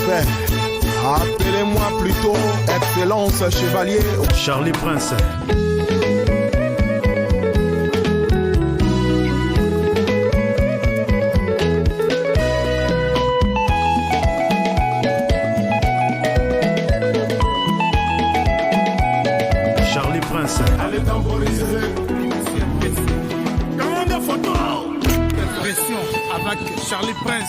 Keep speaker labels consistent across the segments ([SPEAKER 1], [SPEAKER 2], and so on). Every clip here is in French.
[SPEAKER 1] respect. Appelez-moi plutôt Excellence Chevalier
[SPEAKER 2] Charlie Prince. Charlie Prince.
[SPEAKER 3] Allez temporiser. Grande photo. Pression avec Charlie Prince.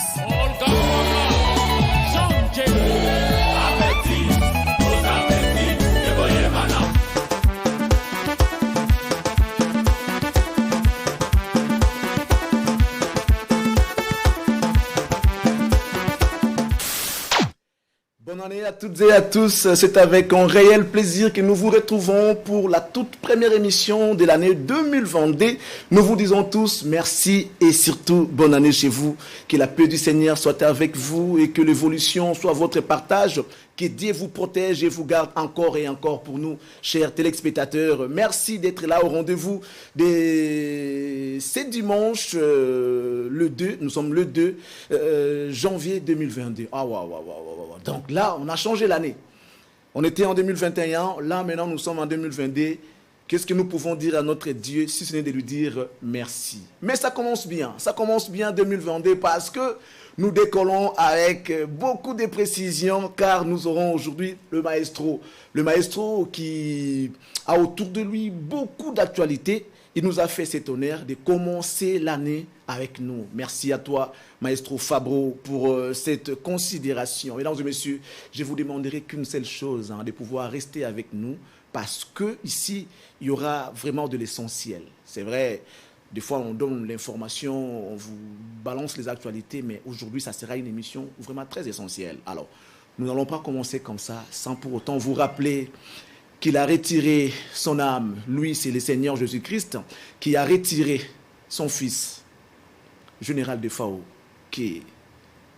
[SPEAKER 4] Bonne année à toutes et à tous, c'est avec un réel plaisir que nous vous retrouvons pour la toute première émission de l'année 2022. Nous vous disons tous merci et surtout bonne année chez vous. Que la paix du Seigneur soit avec vous et que l'évolution soit votre partage. Que Dieu vous protège et vous garde encore et encore pour nous, chers téléspectateurs. Merci d'être là au rendez-vous de ce dimanche, le 2, nous sommes le 2 janvier 2022. Donc là, on a changé l'année. On était en 2021, là maintenant nous sommes en 2022. Qu'est-ce que nous pouvons dire à notre Dieu si ce n'est de lui dire merci? Mais ça commence bien 2022 parce que nous décollons avec beaucoup de précision car nous aurons aujourd'hui le maestro. Le maestro qui a autour de lui beaucoup d'actualités. Il nous a fait cet honneur de commencer l'année avec nous. Merci à toi, maestro Fabro, pour cette considération. Mesdames et messieurs, je vous demanderai qu'une seule chose, de pouvoir rester avec nous parce que ici, il y aura vraiment de l'essentiel. C'est vrai. Des fois, on donne l'information, on vous balance les actualités, mais aujourd'hui, ça sera une émission vraiment très essentielle. Alors, nous n'allons pas commencer comme ça, sans pour autant vous rappeler qu'il a retiré son âme. Lui, c'est le Seigneur Jésus-Christ qui a retiré son fils, général de Fao, que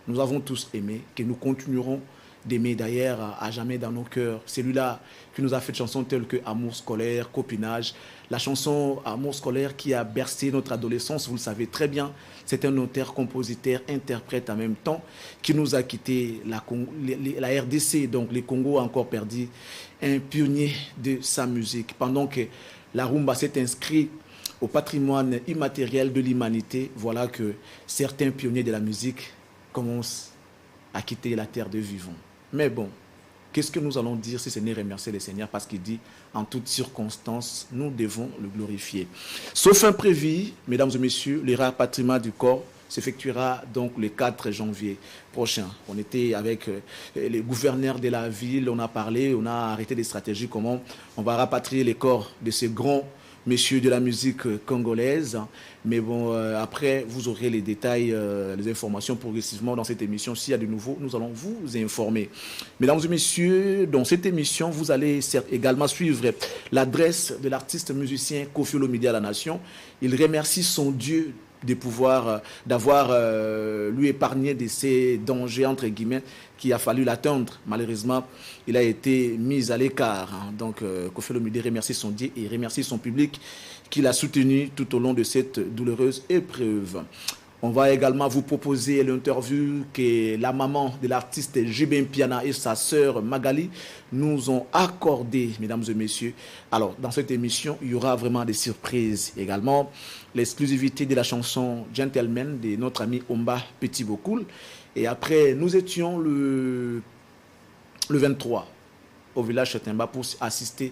[SPEAKER 4] nous avons tous aimé, que nous continuerons d'aimer d'ailleurs à jamais dans nos cœurs. Celui-là qui nous a fait des chansons telles que Amour scolaire, Copinage. La chanson Amour scolaire qui a bercé notre adolescence, vous le savez très bien. C'est un auteur, compositeur, interprète en même temps qui nous a quitté la RDC, donc le Congo a encore perdu un pionnier de sa musique. Pendant que la rumba s'est inscrite au patrimoine immatériel de l'humanité, voilà que certains pionniers de la musique commencent à quitter la terre de vivants. Mais bon, qu'est-ce que nous allons dire si ce n'est remercier le Seigneur parce qu'il dit en toutes circonstances, nous devons le glorifier. Sauf imprévu, mesdames et messieurs, le rapatriement du corps s'effectuera donc le 4 janvier prochain. On était avec les gouverneurs de la ville, on a parlé, on a arrêté des stratégies, comment on va rapatrier les corps de ces grands messieurs de la musique congolaise. Mais bon, après, vous aurez les détails, les informations progressivement dans cette émission. S'il y a de nouveau, nous allons vous informer. Mesdames et messieurs, dans cette émission, vous allez également suivre l'adresse de l'artiste musicien Koffi Olomide à la Nation. Il remercie son Dieu de pouvoir, d'avoir lui épargné de ces dangers, entre guillemets, qu'il a fallu l'atteindre. Malheureusement, il a été mis à l'écart. Donc, Koffi Olomide remercie son Dieu et remercie son public qui l'a soutenu tout au long de cette douloureuse épreuve. On va également vous proposer l'interview que la maman de l'artiste JB Mpiana et sa sœur Magali nous ont accordé, mesdames et messieurs. Alors, dans cette émission, il y aura vraiment des surprises. Également, l'exclusivité de la chanson Gentleman de notre ami Omba Petit Bokoul. Et après, nous étions le 23 au village Chetemba pour assister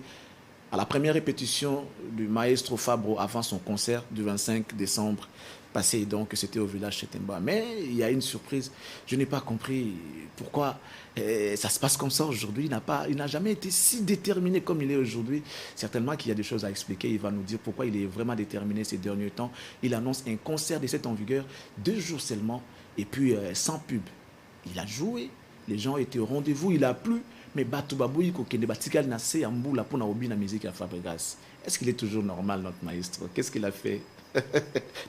[SPEAKER 4] à la première répétition du maestro Fabro avant son concert du 25 décembre passé. Donc, c'était au village Chetemba. Mais il y a une surprise. Je n'ai pas compris pourquoi ça se passe comme ça aujourd'hui. Il n'a jamais été si déterminé comme il est aujourd'hui. Certainement qu'il y a des choses à expliquer. Il va nous dire pourquoi il est vraiment déterminé ces derniers temps. Il annonce un concert de cette en vigueur 2 jours seulement et puis sans pub. Il a joué. Les gens étaient au rendez-vous. Il a plu. Mais Batoubaboui, Kokende Batikal Nassé, Amboula, pour Naobi, la musique à Fabregas. Est-ce qu'il est toujours normal, notre maestro? Qu'est-ce qu'il a fait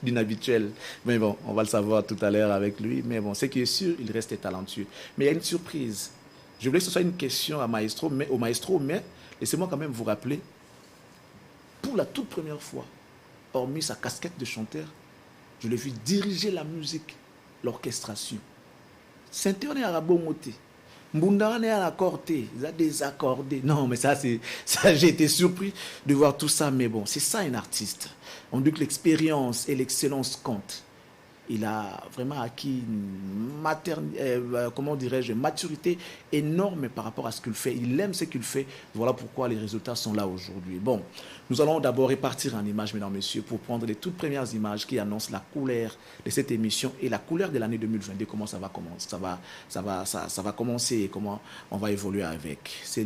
[SPEAKER 4] d'inhabituel? Mais bon, on va le savoir tout à l'heure avec lui. Mais bon, ce qui est sûr, il reste talentueux. Mais il y a une surprise. Je voulais que ce soit une question au maestro, mais laissez-moi quand même vous rappeler, pour la toute première fois, hormis sa casquette de chanteur, je l'ai vu diriger la musique, l'orchestration. Saint-Théoné Arabo Moté. Mbundane a accordé, il a désaccordé. Non, mais ça, j'ai été surpris de voir tout ça. Mais bon, c'est ça un artiste. On dit que l'expérience et l'excellence comptent. Il a vraiment acquis une maturité énorme par rapport à ce qu'il fait. Il aime ce qu'il fait. Voilà pourquoi les résultats sont là aujourd'hui. Bon, nous allons d'abord répartir en images, mesdames et messieurs, pour prendre les toutes premières images qui annoncent la couleur de cette émission et la couleur de l'année 2022. Comment ça va commencer, ça va commencer et comment on va évoluer avec. C'est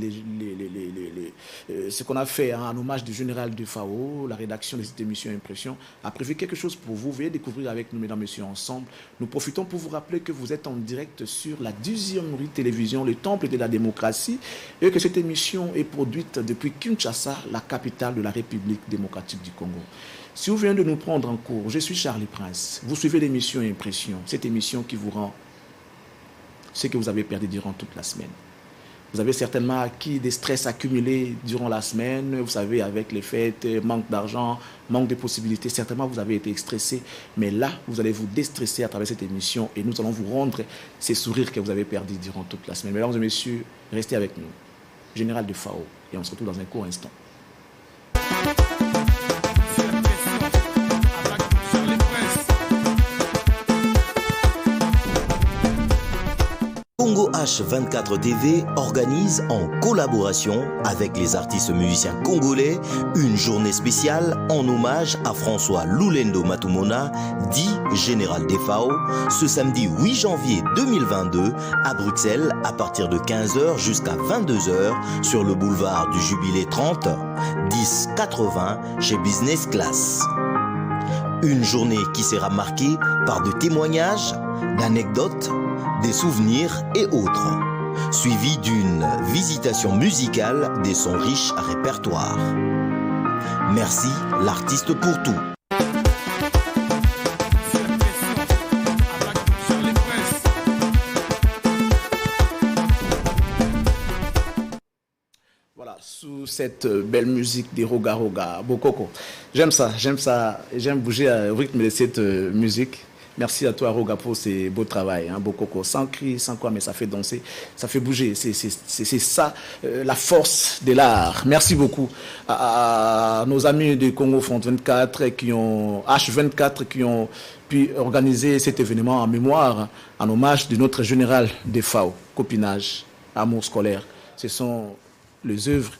[SPEAKER 4] ce qu'on a fait en hommage du général de FAO. La rédaction de cette émission Impression a prévu quelque chose pour vous. Veuillez découvrir avec nous, mesdames et messieurs, ensemble. Nous profitons pour vous rappeler que vous êtes en direct sur la 10e rue télévision, le temple de la démocratie, et que cette émission est produite depuis Kinshasa, la capitale de la République démocratique du Congo. Si vous venez de nous prendre en cours, je suis Charlie Prince. Vous suivez l'émission Impression, cette émission qui vous rend ce que vous avez perdu durant toute la semaine. Vous avez certainement acquis des stress accumulés durant la semaine, vous savez, avec les fêtes, manque d'argent, manque de possibilités. Certainement, vous avez été stressé, mais là, vous allez vous déstresser à travers cette émission et nous allons vous rendre ces sourires que vous avez perdus durant toute la semaine. Mesdames et messieurs, restez avec nous. Général de FAO, et on se retrouve dans un court instant.
[SPEAKER 5] Congo H24 TV organise en collaboration avec les artistes musiciens congolais une journée spéciale en hommage à François Lulendo Matumona, dit Général des FAO, ce samedi 8 janvier 2022 à Bruxelles à partir de 15h jusqu'à 22h sur le boulevard du Jubilé 30, 1080 chez Business Class. Une journée qui sera marquée par des témoignages, d'anecdotes, des souvenirs et autres, suivi d'une visitation musicale de son riche répertoire. Merci l'artiste pour tout.
[SPEAKER 4] Voilà, sous cette belle musique des Roga Roga, Bokoko. J'aime ça, j'aime bouger au rythme de cette musique. Merci à toi, Roga, pour ce beau travail, hein, Bokoko. Sans cri, sans quoi, mais ça fait danser, ça fait bouger. C'est ça, la force de l'art. Merci beaucoup à nos amis de Congo Front 24 qui ont, H24 qui ont pu organiser cet événement en mémoire, en hommage de notre général des FAO. Copinage, amour scolaire. Ce sont les œuvres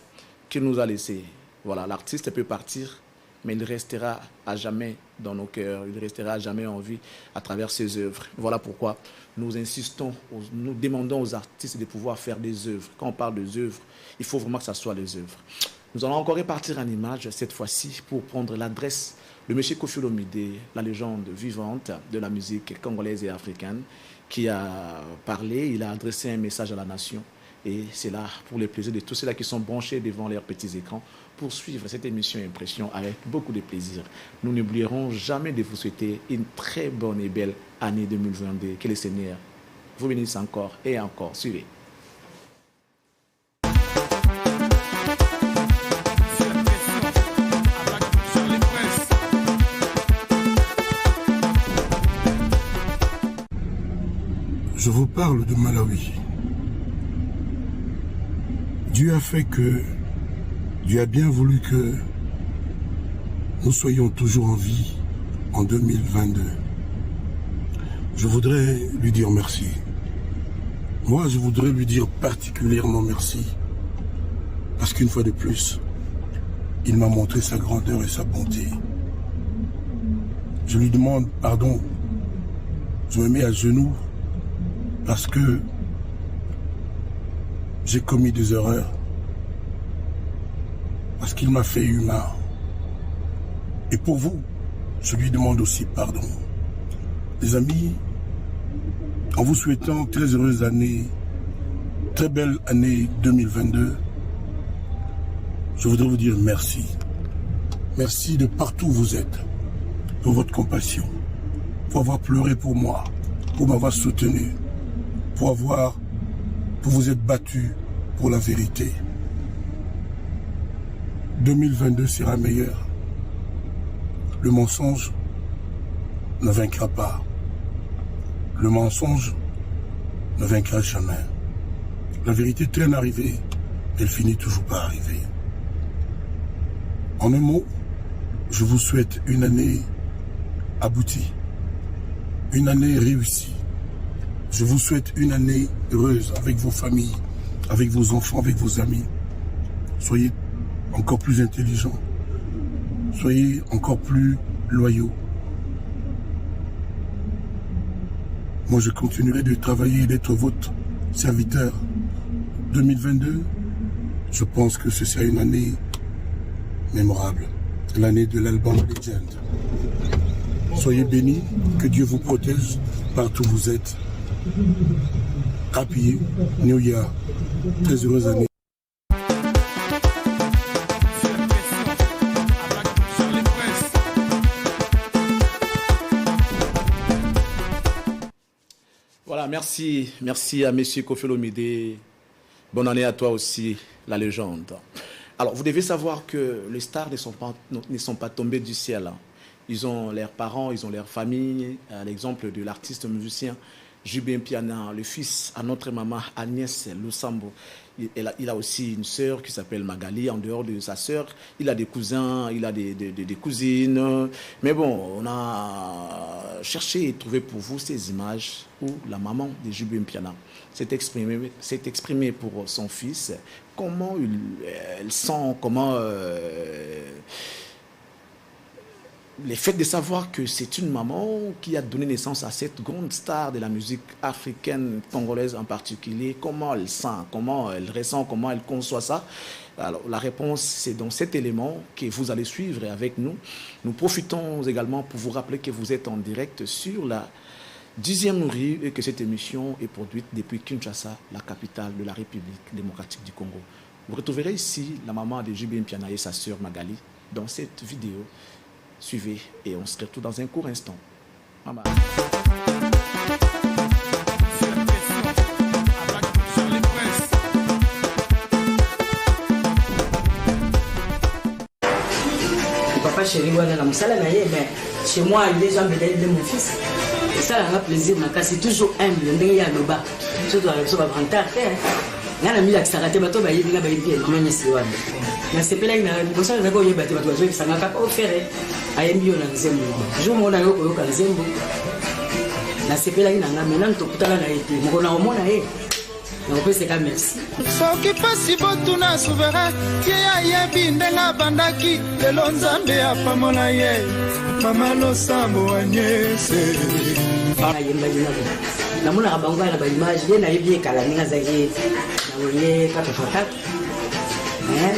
[SPEAKER 4] qu'il nous a laissées. Voilà, l'artiste peut partir, mais il restera à jamais dans nos cœurs, il restera à jamais en vie à travers ses œuvres. Voilà pourquoi nous insistons, nous demandons aux artistes de pouvoir faire des œuvres. Quand on parle des œuvres, il faut vraiment que ça soit les œuvres. Nous allons encore répartir en images cette fois-ci pour prendre l'adresse de M. Koffi Olomide, la légende vivante de la musique congolaise et africaine, qui a parlé, il a adressé un message à la nation. Et c'est là pour le plaisir de tous ceux-là qui sont branchés devant leurs petits écrans pour suivre cette émission Impression avec beaucoup de plaisir. Nous n'oublierons jamais de vous souhaiter une très bonne et belle année 2022. Que le Seigneur vous bénisse encore et encore. Suivez.
[SPEAKER 6] Je vous parle de Malawi. Dieu a fait que, Dieu a bien voulu que nous soyons toujours en vie en 2022. Je voudrais lui dire merci. Moi, je voudrais lui dire particulièrement merci. Parce qu'une fois de plus, il m'a montré sa grandeur et sa bonté. Je lui demande pardon. Je me mets à genoux parce que j'ai commis des erreurs, parce qu'il m'a fait humain. Et pour vous, je lui demande aussi pardon. Les amis, en vous souhaitant très heureuse année, très belle année 2022, je voudrais vous dire merci. Merci de partout où vous êtes, pour votre compassion, pour avoir pleuré pour moi, pour m'avoir soutenu, pour vous être battu pour la vérité. 2022 sera meilleur. Le mensonge ne vaincra pas. Le mensonge ne vaincra jamais. La vérité traîne à arriver, elle finit toujours par arriver. En un mot, je vous souhaite une année aboutie, une année réussie. Je vous souhaite une année heureuse avec vos familles, avec vos enfants, avec vos amis. Soyez encore plus intelligents, soyez encore plus loyaux. Moi, je continuerai de travailler et d'être votre serviteur. 2022, je pense que ce sera une année mémorable, l'année de l'album Legend. Soyez bénis, que Dieu vous protège partout où vous êtes. Happy New Year, très heureuse année.
[SPEAKER 4] Voilà, merci à Monsieur Koffi Olomide. Bonne année à toi aussi, la légende. Alors, vous devez savoir que les stars ne sont pas tombés du ciel. Ils ont leurs parents, ils ont leur famille. À l'exemple de l'artiste musicien Jubin Piana, le fils à notre maman Agnès Lusambo. Il a aussi une sœur qui s'appelle Magali. En dehors de sa sœur, il a des cousins, il a des cousines. Mais bon, on a cherché et trouvé pour vous ces images où la maman de Jubin Piana s'est exprimée pour son fils. Comment elle sent, comment... le fait de savoir que c'est une maman qui a donné naissance à cette grande star de la musique africaine, congolaise en particulier, comment elle sent, comment elle ressent, comment elle conçoit ça. Alors la réponse, c'est dans cet élément que vous allez suivre avec nous. Nous profitons également pour vous rappeler que vous êtes en direct sur la 10e rue et que cette émission est produite depuis Kinshasa, la capitale de la République démocratique du Congo. Vous retrouverez ici la maman de Jubin Piana et sa sœur Magali dans cette vidéo. Suivez et on se retrouve dans un court instant. Maman.
[SPEAKER 7] Papa chéri, mais chez moi, les gens me donnent de mon fils. Et ça, ça a plaisir, c'est toujours humble, il y a le bas. Surtout avec ce bavantard. Il y a un ami qui s'est arrêté, il y a un ami qui s'est arrêté. Mais c'est pas là, il y a un person qui s'est arrêté, il s'est arrêté. Ayembi na nzembo jo mona yo koyoka nzembo na sepela ina nga mena ntokutala na ete mokona omona ye na kopeseka merci
[SPEAKER 3] soki pasi botuna souverain tie ayebi ndenga bandaki lelo nzambe apamola ye mama Losambo Agnese
[SPEAKER 7] ayemba ina namona bango na ba image ye na yebi ekala ninga zaki na wele katafata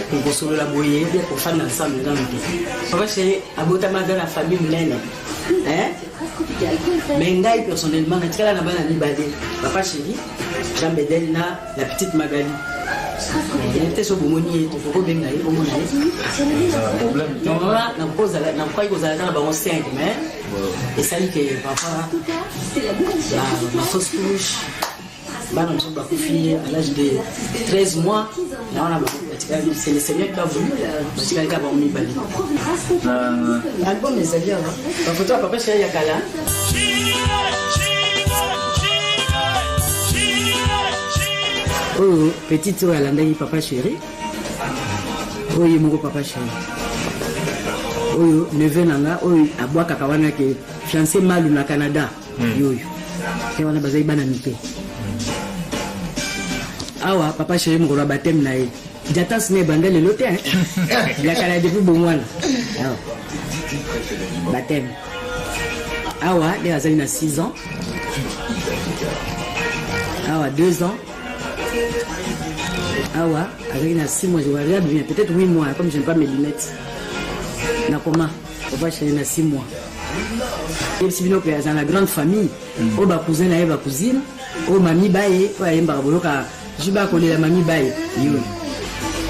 [SPEAKER 7] pour se la boyer, pour faire ensemble dans le pays. Papa chéri, abotama dans la famille mnene. Mais ngai personnellement, na tika na bana ni badé. Papa chéri, Jean Bedel na la petite Magali. Il était sur Bomoni et tout benga et Bomoni. Problème. Donc là, na pose na quoi ils allaient dans ba 5 mais et ça dit que papa la fausse couche bana msoba kufia à l'âge de 13 mois naona c'est le Seigneur qui a voulu parce qu'il a pas mis bali album ezali là la photo papa chéri ya kala oh petite oyo alandaki papa chéri oyo moko papa chéri oyo neveu nanga oyo abwakaka wana ke fiancé malu na Canada yoyo te wana bazali bana mike awa papa chéri mokolo baptême na ye jatas ne bande lelo te yakala depuis bongwana awa baptême awa nde azali na 6 ans awa 2 ans awa azali na 6 mois je regarde bien peut-être 8 mois comme je n'ai pas mes lunettes na comment papa chéri na 6 mois et si bino pe azali na grande famille o ba cousin na ye ba cousine o mami baye o ayemba boloka jiba kolela mami baye yo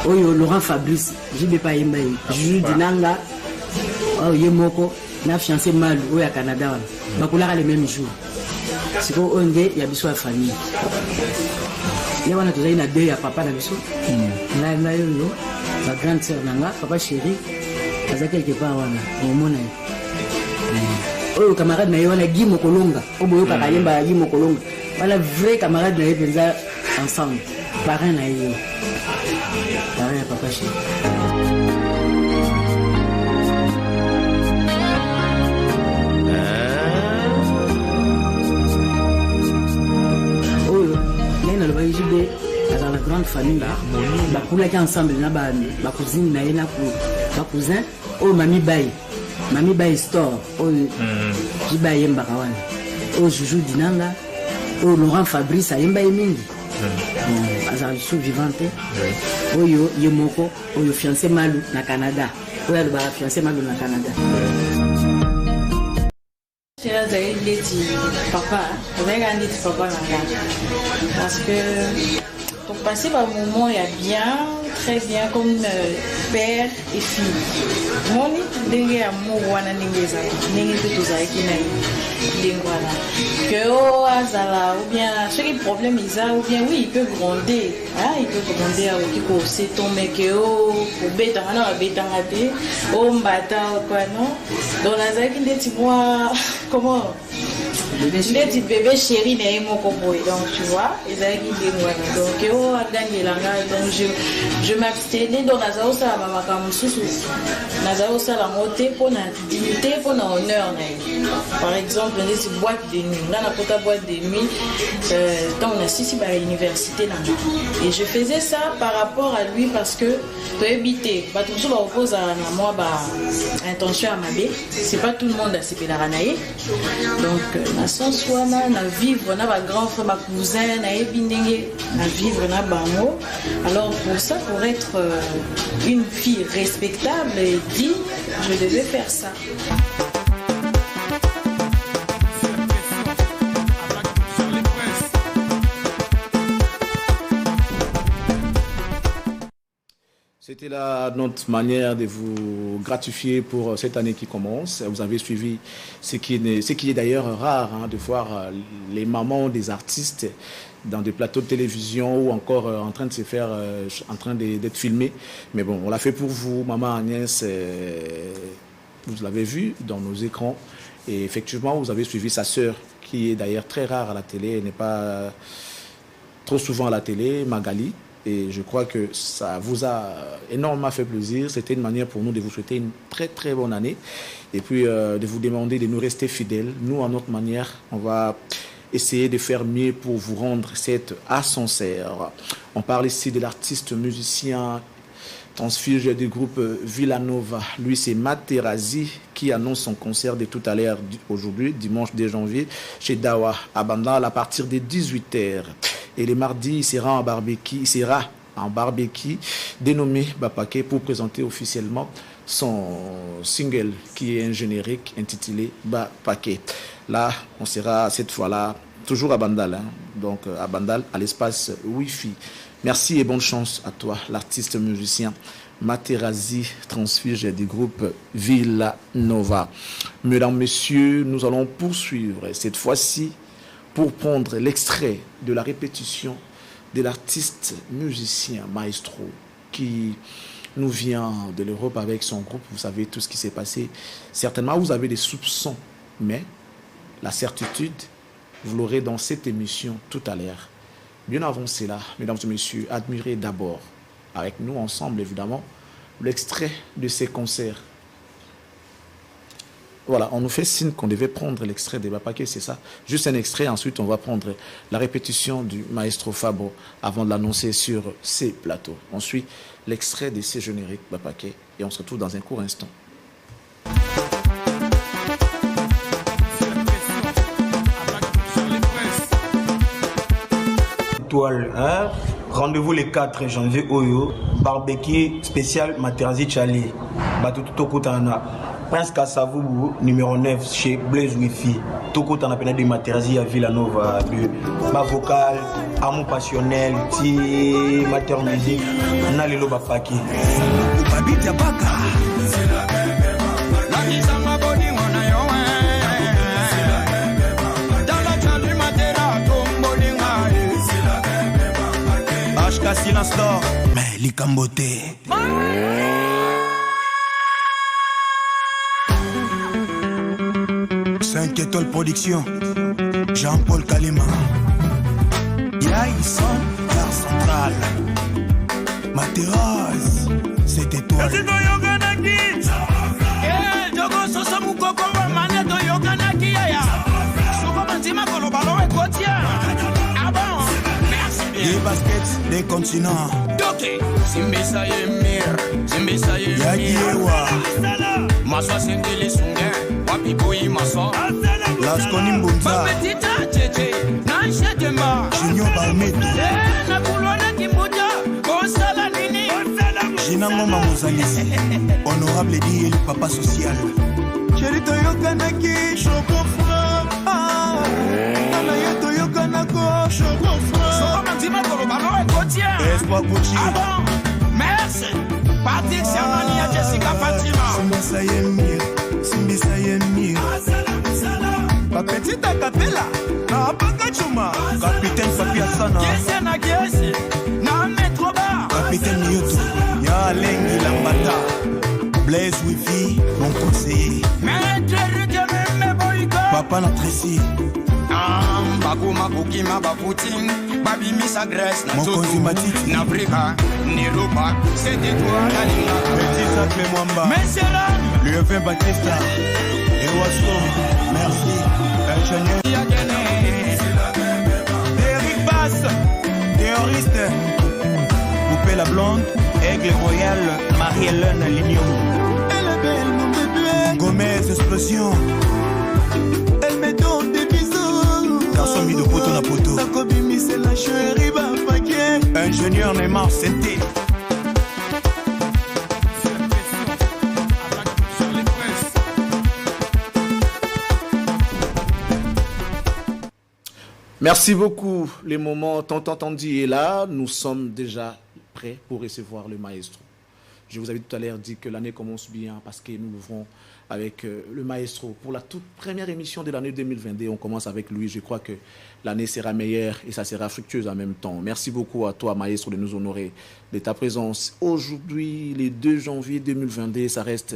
[SPEAKER 7] oyo Laurent Fabrice jibe pa yemba ye Jules Dinanga o yemoko na fiancé malu o ya Canada wana bakolaka le même jour siko onde ya biso ya famille ya wana tozali na deux ya papa na biso na yo ba grande sœur nanga papa chéri aza quelque part wana omona oyo camarade na ye wana Guy Mokolonga o boyo kaka yemba ya Guy Mokolonga wana vrai camarade na ye penza ensemble parrain na ye parrain ya papa chéri oyo ndenge nalobaki jude azala na grande famille bakulaki ensemble na bacousine na ye na bacousin oyo mami baye store oyo jiba ayembaka wana oyo juju dinanga oyo Laurent Fabrice ayemba ye mingi azala lisusu vivante oyo ye moko oyo fiancé malu na Canada oyo alobaka fiancé malu na Canada
[SPEAKER 8] azali ndeti papa azalika ndeti papa na nga parce que pour passer par un moment il y a bien très bien comme père et fille moni ndenge amour wana ndenge ezali ndenge mpe tozalaki na ye ndenge wana que o azala ou bien soki problème eza ou bien oui il peut gronder akoki koseton mais que o kobetanga na babetanga te o mbata okwa non donc nazalaki ndeti mwa comment ndeti bébé chéri na ye moko boye donc tu vois ezalaki ndenge wana donc o agangelanga donc je m'abstenais donc nazala kosala bamakambo mosusu nazala kosala yango te mpona dignité mpona honneur na ye par exemple ndeti boîte de nuit nga nakota boîte de nuit ntango nasisi bauniversité na nga et je faisais ça par rapport à lui parce que toyebi te bato mosusu bakokozala na mwa intention ya mabe c'est pas tout le monde asepelaka na ye donc na sens wana na vivre na bagrand frère bacousin nayebi ndenge na vivre na bango alors pour ça pour être une fille respectable et digne je devais faire ça.
[SPEAKER 4] C'était là notre manière de vous gratifier pour cette année qui commence. Vous avez suivi ce qui est d'ailleurs rare, de voir les mamans des artistes dans des plateaux de télévision ou encore en train de se faire, en train d'être filmés. Mais bon, on l'a fait pour vous, maman Agnès. Vous l'avez vu dans nos écrans. Et effectivement, vous avez suivi sa sœur, qui est d'ailleurs très rare à la télé. Elle n'est pas trop souvent à la télé, Magali. Et je crois que ça vous a énormément fait plaisir. C'était une manière pour nous de vous souhaiter une très très bonne année. Et puis de vous demander de nous rester fidèles. Nous, à notre manière, on va essayer de faire mieux pour vous rendre cette ascenseur. On parle ici de l'artiste musicien transfuge du groupe Villanova. Lui, c'est Materazzi qui annonce son concert de tout à l'heure aujourd'hui, dimanche 2 janvier, chez Dawa, à Bandal, à partir de 18h. Et le mardi, il sera en barbecue, dénommé Bapake, pour présenter officiellement son single qui est un générique intitulé Bapake. Là, on sera cette fois-là toujours à Bandal, donc à Bandal, à l'espace Wi-Fi. Merci et bonne chance à toi, l'artiste musicien Materazzi, transfuge du groupe Villanova. Mesdames, Messieurs, nous allons poursuivre cette fois-ci pour prendre l'extrait de la répétition de l'artiste musicien Maestro qui nous vient de l'Europe avec son groupe. Vous savez tout ce qui s'est passé. Certainement, vous avez des soupçons, mais la certitude, vous l'aurez dans cette émission tout à l'heure. Bien avant cela, mesdames et messieurs, admirez d'abord, avec nous ensemble évidemment, l'extrait de ces concerts. Voilà, on nous fait signe qu'on devait prendre l'extrait de Bapake, c'est ça. Juste un extrait, ensuite on va prendre la répétition du maestro Fabo avant de l'annoncer sur ces plateaux. On suit l'extrait de ces génériques Bapake et on se retrouve dans un court instant.
[SPEAKER 9] Hein? Rendez-vous le 4 janvier Oyo, barbecue spécial Materazzi Chali. Batutokutana. Prince Kassavou, numéro 9 chez Blaise Wifi. Tokutana pena de Materazzi à Villanova. Ma vocal, amour passionnel, ti mater musique. Nalelo Bapake. Silence d'or, mais l'Icamboté. 5 étoiles production, Jean-Paul Kalima. Ya ils sont là.
[SPEAKER 3] centrale. Ma terrasse, c'était toi. Des baskets, des continents.
[SPEAKER 10] Simbisa Yemir, Simbisa Yemir. Maswa Sendele Sunga, Wapi Boyi Maswa.
[SPEAKER 3] Las Konimbunza. Junior Balmeto. Jinango Mamouzanis. Honorable dit le papa social. Chéri Toyokanaki, Chocofra. Anayeto Yokanako, Chocofra. Espoir Gucci.
[SPEAKER 10] Merci. Patrick Sermani à Jessica Fatima.
[SPEAKER 3] Simbisa Yemir. Ma petite acapella. Na Bakachuma. Capitaine Papi Asana.
[SPEAKER 10] Kiesi na Kiesi. Na Metro Bar.
[SPEAKER 3] Capitaine Nyoto. Ya Lengi Lambata. Blaise Wifi, mon conseiller. Papa na Tracy.
[SPEAKER 10] Bakuma Bukima Baputin. Babi Missa Grèce.
[SPEAKER 3] Mon consumatiti.
[SPEAKER 10] Na Brika. Niruba. C'était toi la linga.
[SPEAKER 3] Petit Sacle Mwamba.
[SPEAKER 10] Mais c'est là.
[SPEAKER 3] L'UFM Batista. Ewaso. Merci. Ingénieur. Eric Bass. Théoriste. Poupée la blonde. Aigle Royal. Marie-Hélène Lignon. Elle est belle mon bébé. Gomez Explosion. Elle me donne des bisous. Garçon mis de poteau na poteau. Nakobimi c'est la chérie Bafaké. Ingénieur Neymar Senté.
[SPEAKER 4] Merci beaucoup. Les moments tant entendus est là. Nous sommes déjà prêts pour recevoir le maestro. Je vous avais tout à l'heure dit que l'année commence bien parce que nous l'ouvrons avec le maestro. Pour la toute première émission de l'année 2022, on commence avec lui. Je crois que l'année sera meilleure et ça sera fructueuse en même temps. Merci beaucoup à toi, maestro, de nous honorer de ta présence. Aujourd'hui, le 2 janvier 2022, ça reste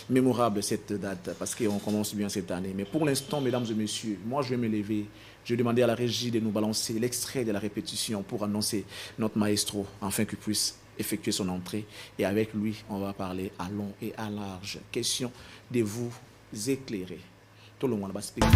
[SPEAKER 4] mémorable cette date parce qu'on commence bien cette année. Mais pour l'instant, mesdames et messieurs, moi je vais me lever. Je vais demander à la régie de nous balancer l'extrait de la répétition pour annoncer notre maestro, afin qu'il puisse effectuer son entrée. Et avec lui, on va parler à long et à large. Question de vous éclairer. Tout le monde va se payer.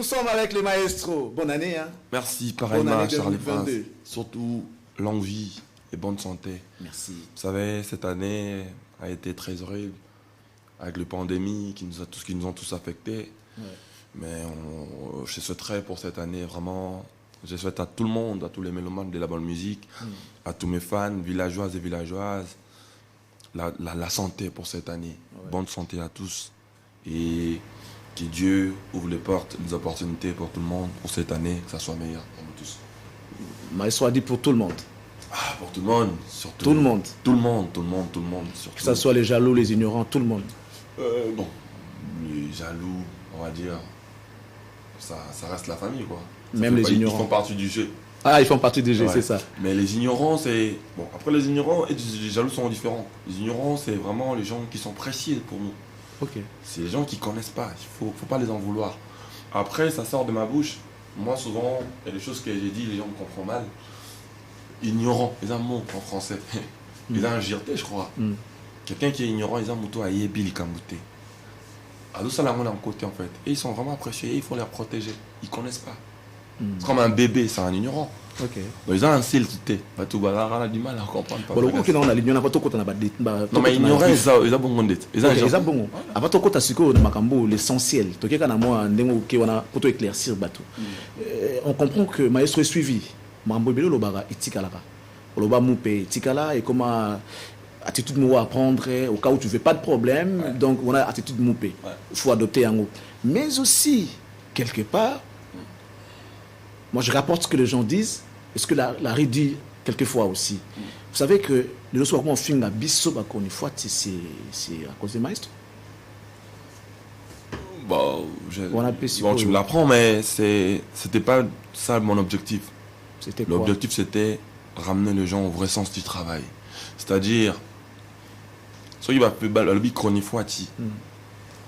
[SPEAKER 4] Nous sommes avec les maestros. Bonne année. Hein?
[SPEAKER 11] Merci, pareillement à Charles Prince.
[SPEAKER 4] 2022.
[SPEAKER 11] Surtout longue vie et bonne santé.
[SPEAKER 4] Merci.
[SPEAKER 11] Vous savez, cette année a été très horrible avec la pandémie qui nous ont tous affectés. Ouais. Mais je souhaiterais pour cette année vraiment, je souhaite à tout le monde, à tous les mélomanes de la bonne musique, à tous mes fans, villageoises et villageoises, la santé pour cette année. Ouais. Bonne santé à tous. Et que Dieu ouvre les portes, les opportunités pour tout le monde, pour cette année, que ça soit meilleur pour nous tous.
[SPEAKER 4] Maestro a dit pour tout le monde.
[SPEAKER 11] Ah, pour tout le monde, surtout.
[SPEAKER 4] Tout le monde.
[SPEAKER 11] Tout le monde. Surtout.
[SPEAKER 4] Que ce soit les jaloux, les ignorants, tout le monde.
[SPEAKER 11] Bon, les jaloux, on va dire, ça reste la famille, quoi.
[SPEAKER 4] Même les ignorants.
[SPEAKER 11] Ils font partie du jeu.
[SPEAKER 4] Ah, ils font partie du jeu,
[SPEAKER 11] ouais.
[SPEAKER 4] C'est ça.
[SPEAKER 11] Mais les ignorants, c'est... Bon, après les ignorants et les jaloux sont différents. Les ignorants, c'est vraiment les gens qui sont précieux pour nous.
[SPEAKER 4] Okay.
[SPEAKER 11] C'est les gens qui ne connaissent pas, il ne faut pas les en vouloir. Après, ça sort de ma bouche. Moi, souvent, il y a des choses que j'ai dit, les gens me comprennent mal. Ignorant, ils ont un mot en français. Ils ont un girté, je crois. Quelqu'un qui est ignorant, ils ont un mouton à yébi, les kambouté. À tout ça, là, on est en côté, en fait. Et ils sont vraiment appréciés, il faut les protéger. Ils ne connaissent pas. C'est comme un bébé, c'est un ignorant.
[SPEAKER 4] Okay.
[SPEAKER 11] Donc, ils ont un style qui on a du mal à comprendre.
[SPEAKER 4] Bon, le coup qui est dans la ligne, on n'a pas tout côté.
[SPEAKER 11] Non, mais ignorant, ils ont bon gondet. Ils ont
[SPEAKER 4] bon. Avant tout côté, c'est que l'essentiel. Tout ce qu'on a pour éclaircir bateau. On comprend que maestro est suivi. Mambo belo lobaga itikala. Loba moupe itikala et comment attitude mou à prendre au cas où tu veux pas de problème. Ouais. Donc on a attitude moupe. Il faut adopter un mot. Mais aussi quelque part, moi je rapporte ce que les gens disent. Est-ce que la dit quelquefois aussi. Vous savez que le soir comment on filme la bisso une fois c'est à cause des maestros.
[SPEAKER 11] Bon, tu me l'apprends, mais c'était pas ça mon objectif. L'objectif c'était ramener les gens au vrai sens du travail. C'est-à-dire, ce qui va faire le lobby chronifoati.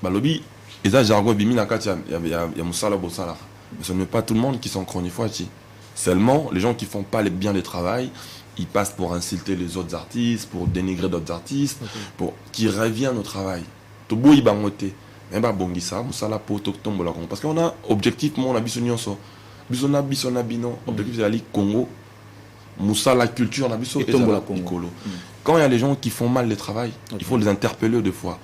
[SPEAKER 11] Le lobby, et ça jargon bimi na kati il y a musala bosala. Mais ce n'est pas tout le monde qui sont chronifoati. Seulement les gens qui font pas bien le travail, ils passent pour insulter les autres artistes, pour dénigrer d'autres artistes, pour qui reviennent au travail. Tobo ibangote. Même pas bongisa, musala poto tombola Congo. Parce qu'on a objectivement on a bisonyoso. Bisona bino. Objectif c'est la Ligue Congo. Moussa la culture na biso et tombola Congo. Quand il y a les gens qui font mal le travail, il faut les interpeller deux fois.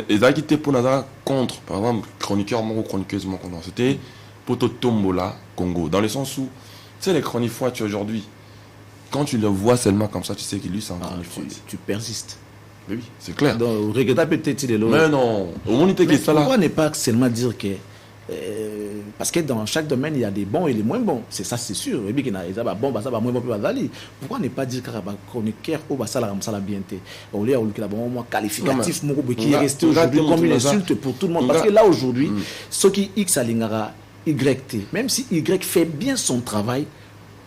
[SPEAKER 11] Les acquittés pour nous contre, par exemple, chroniqueur ou chroniqueuse mon c'était poto tombola Congo. Dans le sens où, tu sais les chroniqueurs aujourd'hui, quand tu le vois seulement comme ça, tu sais qu'il lui c'est un chroniqueur.
[SPEAKER 4] Tu persistes.
[SPEAKER 11] Mais oui, c'est clair.
[SPEAKER 4] Donc, regrettable peut-être de l'autre.
[SPEAKER 11] Mais non, au moins il ça là.
[SPEAKER 4] Pourquoi ne pas seulement dire que parce que dans chaque domaine il y a des bons et des moins bons, c'est ça c'est sûr. Et puis qu'il y a bon, ça va moins bon, pourquoi ne pas dire que chroniqueur ou ça la bienté. Au lieu où bon qualificatif qui est resté aujourd'hui comme une insulte pour tout le monde. Parce que là aujourd'hui, ceux qui X alingara YT, même si Y fait bien son travail,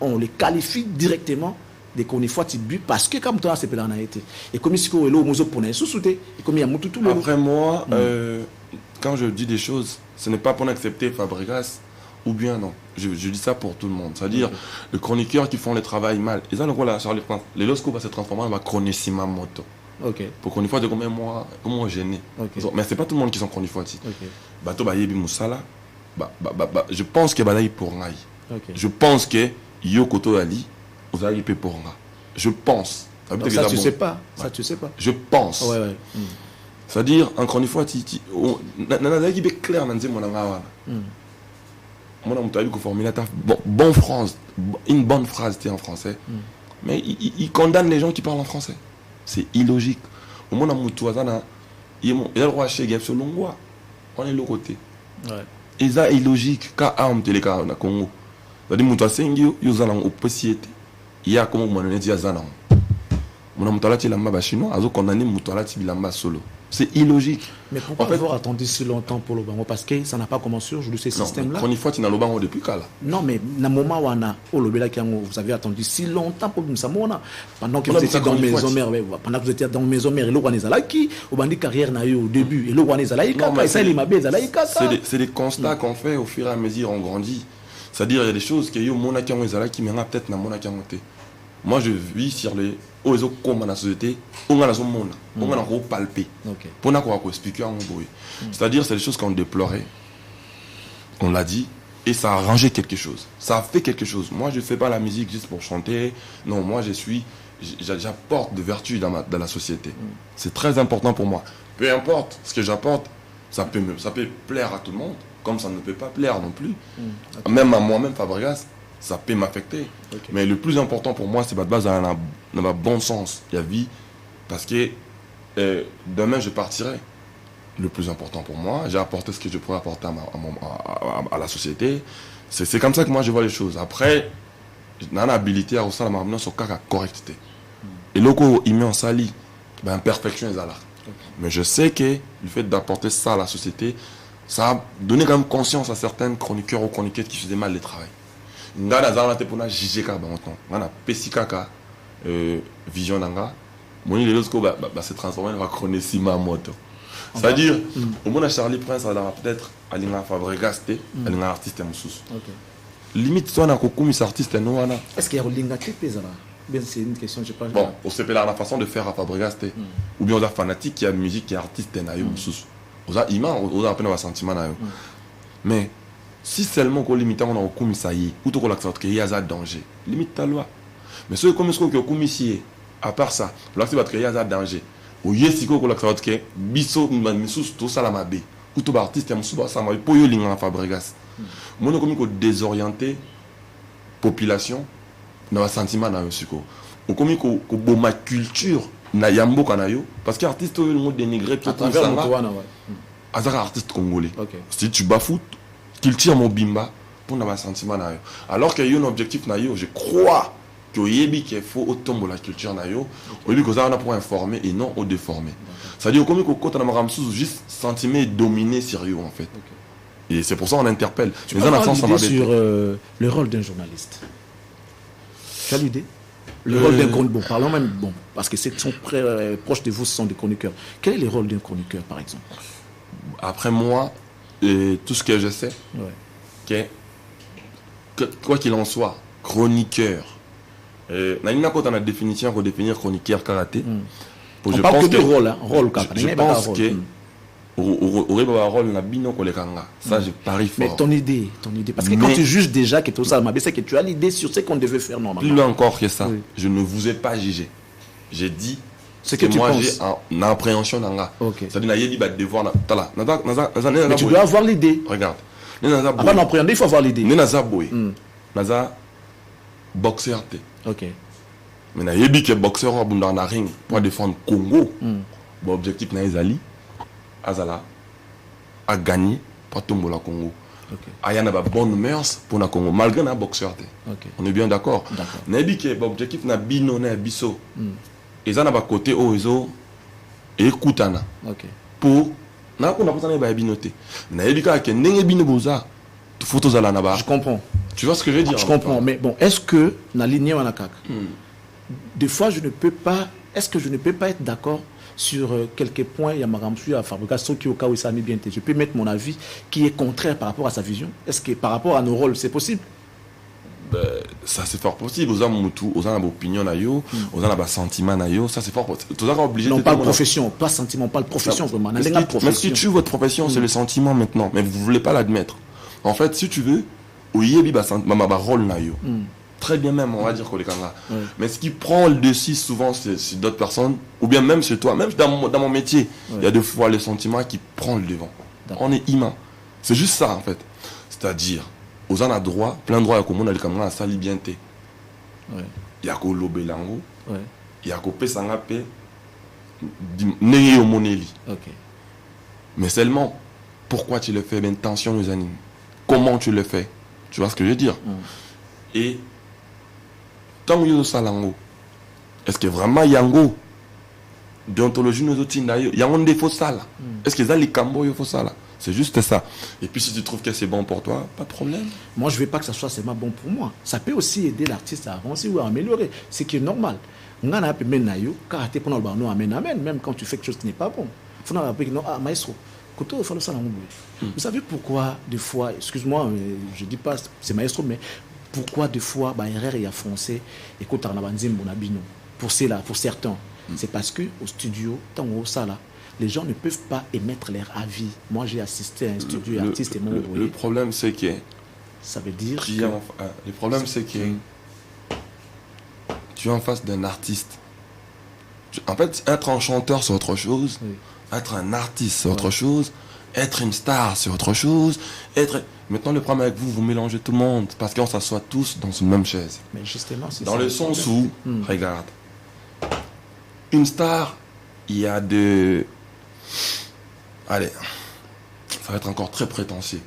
[SPEAKER 4] on les qualifie directement des chronifois but parce que comme toi c'est pas la été. Et comme si ko elo mozo pour sous-souté et comme il y a tout le.
[SPEAKER 11] Après moi quand je dis des choses, ce n'est pas pour accepter Fabregas ou bien non. Je dis ça pour tout le monde. C'est-à-dire, les chroniqueurs qui font le travail mal. Et ça, le rôle à Charles Prince. Les losco va se transformer en chronicima moto. Pour qu'on y fasse de combien moi, comment gêner. Mais c'est pas tout le monde qui sont chroniqueurs. Bato Bayebi Moussala, je pense que Badaï pour Ngai. Je pense que Yokoto Ali, vous allez payer pour Ngai. Je pense.
[SPEAKER 4] Ça, tu sais pas. Ça, tu sais pas.
[SPEAKER 11] Je pense. C'est-à-dire, encore une fois, nana qui est clair, nanze mon anga. Moi, on t'a vu que formule bon France, une bonne phrase en français, mais il condamne les gens qui parlent en français. C'est illogique. Au moins, on a mutuazana, il y a le roi chez Gapso Longwa, on est le côté. Et ça illogique. Quand on te le cas na Congo, c'est-à-dire mutuasengi yozana au possiété. Il y a comme on a dit azana. Mon mutualati lamba ba chinois, azo condamner mutualati bilamba solo. C'est illogique.
[SPEAKER 4] Mais pourquoi avoir attendu si longtemps pour le bango? Parce que ça n'a pas commencé aujourd'hui ce système-là.
[SPEAKER 11] Non, une fois tu n'as le bango depuis quand là?
[SPEAKER 4] Non, mais dans le moment où on a vous avez attendu si longtemps pour nous savoir pendant que vous étiez dans maison mère, pendant que vous étiez dans maison mère, et le roi Nezalaki, au bandit carrière n'a eu au début, et le roi Nezalaki,
[SPEAKER 11] c'est des constats qu'on fait au fur et à mesure on grandit. C'est-à-dire il y a des choses que yo mona qui ont Nezalaki mais peut-être na mona qui ont été. Moi je vis sur les oiseaux comme dans la société, on a la zone monde, on a un palpé. Pour n'a quoi expliquer en bruit. C'est-à-dire c'est des choses qu'on déplorait. On l'a dit. Et ça a arrangé quelque chose. Ça a fait quelque chose. Moi, je ne fais pas la musique juste pour chanter. Non, moi, j'apporte de vertu dans la société. C'est très important pour moi. Peu importe ce que j'apporte, ça peut plaire à tout le monde, comme ça ne peut pas plaire non plus. Même à moi-même, Fabregas, ça peut m'affecter. Mais le plus important pour moi, c'est de base dans le bon sens. Il y a vie. Parce que demain, je partirai. Le plus important pour moi, j'ai apporté ce que je pourrais apporter à la société. C'est comme ça que moi je vois les choses. Après, j'ai une habilité à aussi la marmite sur la correctité. Et là, il met en sali, imperfection est là. Mais je sais que le fait d'apporter ça à la société, ça a donné quand même conscience à certains chroniqueurs ou chroniquettes qui faisaient mal le travail. Nous avons pour juger on a pessikaka vision nanga. Moi, les autres se transformer en chronicima moto. C'est-à-dire, au moins Charlie Prince, elle a peut-être Alina Fabregas, elle est un artiste moussous. Limite, toi, on a beaucoup d'artistes.
[SPEAKER 4] Est-ce qu'il y a un lingate c'est une question, je pense.
[SPEAKER 11] Bon, on sait pas la façon de faire à Fabregas. Ou bien on a fanatique qui a musique, qui est artiste, moussous. On a immense, on a un sentiment. Mais si seulement on limite, on a un commissaire, ou tout il y a un danger, limite ta loi. Mais ceux comme ce qu'on ici, à part ça, là, c'est parce qu'il y a un danger. Ou yesiko ko la que biso misusu to sala mabe ou to artiste musu ba sama po yo linga Fabregas mono komi ko désorienter population na ba sentiment na yo siko o komi ko boma culture na yambo kana yo parce que artiste yo mo dénigrer tout ça azaka artiste congolais si tu bafoues qu'il tire mon bimba pour na ba sentiment na yo alors que yo un objectif na yo je crois qu'il faut autant la culture nayo au lieu que ça on a pour informer et non au déformer. Ça dit comme quand on a ramsous juste sentiment dominé sérieux en fait. Et c'est pour ça qu'on interpelle.
[SPEAKER 4] Tu peux avoir l'idée sur le rôle d'un journaliste. Tu as l'idée? Le rôle d'un chroniqueur. Bon, parlons même parce que ceux qui sont proches de vous ce sont des chroniqueurs. Quel est le rôle d'un chroniqueur par exemple?
[SPEAKER 11] Après moi, tout ce que je sais, que quoi qu'il en soit, chroniqueur. Quand on a définition pour définir chroniqueur karaté,
[SPEAKER 4] je pense que rôle
[SPEAKER 11] je pense que aurait un rôle na bino kolekanga. Ça je parie fort.
[SPEAKER 4] Mais ton idée parce que quand tu juges déjà que tout ça c'est que tu as l'idée sur ce qu'on devait faire normalement.
[SPEAKER 11] Plus encore que ça, je ne vous ai pas jugé. J'ai dit
[SPEAKER 4] ce que
[SPEAKER 11] moi j'ai une appréhension nanga. Ça dit na yedi ba devoir na tala.
[SPEAKER 4] Mais tu dois avoir l'idée.
[SPEAKER 11] Regarde.
[SPEAKER 4] Avant d'appréhender, il faut avoir l'idée.
[SPEAKER 11] Naza boy. Naza boxeur te. Mais na yebi que boxeur a bunda na ring pour défendre Congo. Bon objectif na ezali azala a gagner pour tomber la Congo. Ayana ba bonne mœurs pour na Congo malgré na boxeur te. On est bien d'accord. Na yebi que objectif na bino na biso. Ezana ba côté ozo ekutana. Pour na ko na potana ba bino te. Na yebi ka ke ndenge bino boza photos ala na ba.
[SPEAKER 4] Je comprends.
[SPEAKER 11] Tu vois ce que je veux dire?
[SPEAKER 4] Je comprends, mais bon, est-ce que na ligne wanakak des fois je ne peux pas, est-ce que je ne peux pas être d'accord sur quelques points, il y a Maramsu à Fabregas qui au cas où ça m'est bien. Je peux mettre mon avis qui est contraire par rapport à sa vision. Est-ce que par rapport à nos rôles, c'est possible?
[SPEAKER 11] Ça c'est fort possible. Aux hommes aux hommes opinion nayo, aux hommes sentiment nayo, ça c'est fort possible. Tout ça obligé.
[SPEAKER 4] Non, pas profession, pas sentiment, pas profession vraiment.
[SPEAKER 11] Même si tu veux votre profession, c'est le sentiment maintenant, mais vous voulez pas l'admettre. En fait, si tu veux, oyebi ba rôle nayo. Très bien même, on va dire qu'on les kanga. Mais ce qui prend le dessus souvent, c'est d'autres personnes, ou bien même chez toi, même dans mon métier, il y a des fois le sentiment qui prend le devant. On est humain. C'est juste ça en fait. C'est-à-dire, aux gens à droit, plein de droits, comme on a les camarades à sali bien té. Il y a qu'au lobelango, il y a qu'au pesangapé, n'ayez au moneli. Mais seulement, pourquoi tu le fais? Ben, tension nous anime. Comment tu le fais? Tu vois ce que je veux dire? Et tant que salango, est-ce que vraiment yango déontologie nous autres il y a un défaut ça là? Est-ce que ça les cambo il faut ça là? C'est juste ça. Et puis si tu trouves que c'est bon pour toi, pas de problème.
[SPEAKER 4] Moi je veux pas que ça soit seulement bon pour moi. Ça peut aussi aider l'artiste à avancer ou à améliorer, ce qui est normal. On a un peu menayo, karaté pour nous amen, même quand tu fais quelque chose qui n'est pas bon. Faut pas que non maestro. Vous savez pourquoi des fois, excuse-moi, je dis pas c'est maestro, mais pourquoi des fois Herrera y a foncé et quand on a pour certains, c'est parce que au studio tant au sala les gens ne peuvent pas émettre leur avis. Moi, j'ai assisté à un studio artiste et mon
[SPEAKER 11] le problème, c'est que...
[SPEAKER 4] Ça veut dire que...
[SPEAKER 11] Le problème, c'est que tu es en face d'un artiste. En fait, être un chanteur, c'est autre chose. Oui. Être un artiste, c'est autre chose. Être une star, c'est autre chose. Maintenant, le problème avec vous, vous mélangez tout le monde. Parce qu'on s'assoit tous dans une même chaise.
[SPEAKER 4] Mais justement, c'est
[SPEAKER 11] dans
[SPEAKER 4] ça.
[SPEAKER 11] Le sens où, regarde, une star, il y a de... Allez, ça va être encore très prétentieux.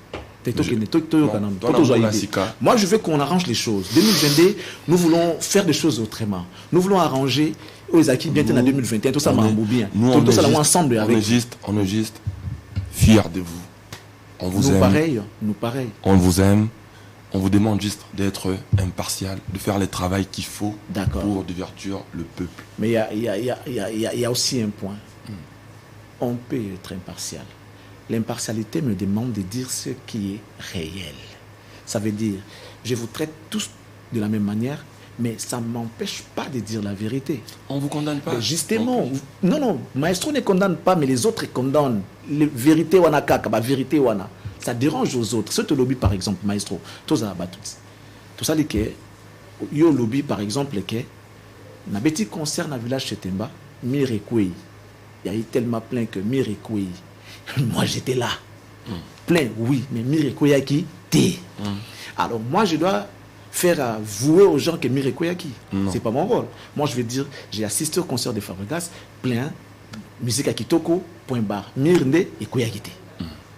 [SPEAKER 4] Moi, je veux qu'on arrange les choses. 2022, nous voulons faire des choses autrement. Nous voulons arranger aux acquis bien en 2021. Tout ça m'a bien. Tout ça ensemble avec.
[SPEAKER 11] On est juste fiers de vous. On vous aime.
[SPEAKER 4] Nous pareil.
[SPEAKER 11] On vous aime. On vous demande juste d'être impartial, de faire le travail qu'il faut pour divertir le peuple.
[SPEAKER 4] Mais il y a aussi un point. On peut être impartial. L'impartialité me demande de dire ce qui est réel. Ça veut dire, je vous traite tous de la même manière, mais ça ne m'empêche pas de dire la vérité.
[SPEAKER 11] On ne vous condamne pas.
[SPEAKER 4] Mais justement, non, Maestro ne condamne pas, mais les autres condamnent. La vérité, wana kaka, la vérité, wana. Ça dérange aux autres. Ce lobby, par exemple, Maestro, tout ça, yo lobby, par exemple, que, na petit concert dans le village Chetemba, Mirekwei. Il y a eu tellement plein que Mirekwei. Moi, j'étais là. Plein, oui, mais Mirekoyaki, t'es. Alors, moi, je dois faire avouer aux gens que Mirekoyaki. C'est pas mon rôle. Moi, je vais dire, j'ai assisté au concert de Fabregas, plein, musique à Kitoko, point barre, Mirnde et Koyakite.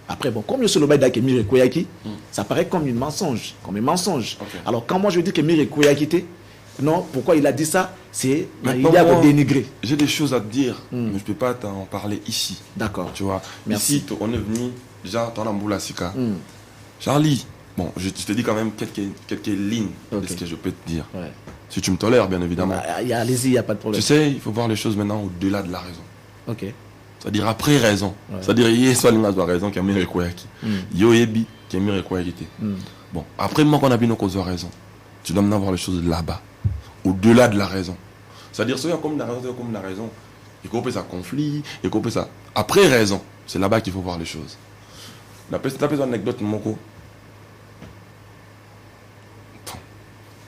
[SPEAKER 4] Après, bon, comme je suis le bail d'Ake Mirekoyaki, ça paraît comme un mensonge. Okay. Alors, quand moi, je dis que Mirekoyakite, non, pourquoi il a dit ça? C'est il y a pour dénigrer.
[SPEAKER 11] J'ai des choses à te dire, mais je ne peux pas t'en parler ici.
[SPEAKER 4] D'accord.
[SPEAKER 11] Tu vois.
[SPEAKER 4] Merci.
[SPEAKER 11] Ici, on est venu, déjà, dans la Mboula Sika. Charlie, bon, je te dis quand même quelques lignes de ce que je peux te dire. Ouais. Si tu me tolères, bien évidemment.
[SPEAKER 4] Allez-y, il n'y a pas de problème.
[SPEAKER 11] Tu sais, il faut voir les choses maintenant au-delà de la raison.
[SPEAKER 4] Ok.
[SPEAKER 11] C'est-à-dire après raison. Ouais. C'est-à-dire, il y a soit raison qui a mis Rekoyaki. Yo Ebi qui a mis Rekoyaki. Bon, après, moi, qu'on a bien nos causes de raison. Tu dois maintenant voir les choses là-bas. Au-delà de la raison. C'est-à-dire, soit comme la raison, il faut ça conflit, il faut ça. Après raison, c'est là-bas qu'il faut voir les choses. La petite anecdote, Moko.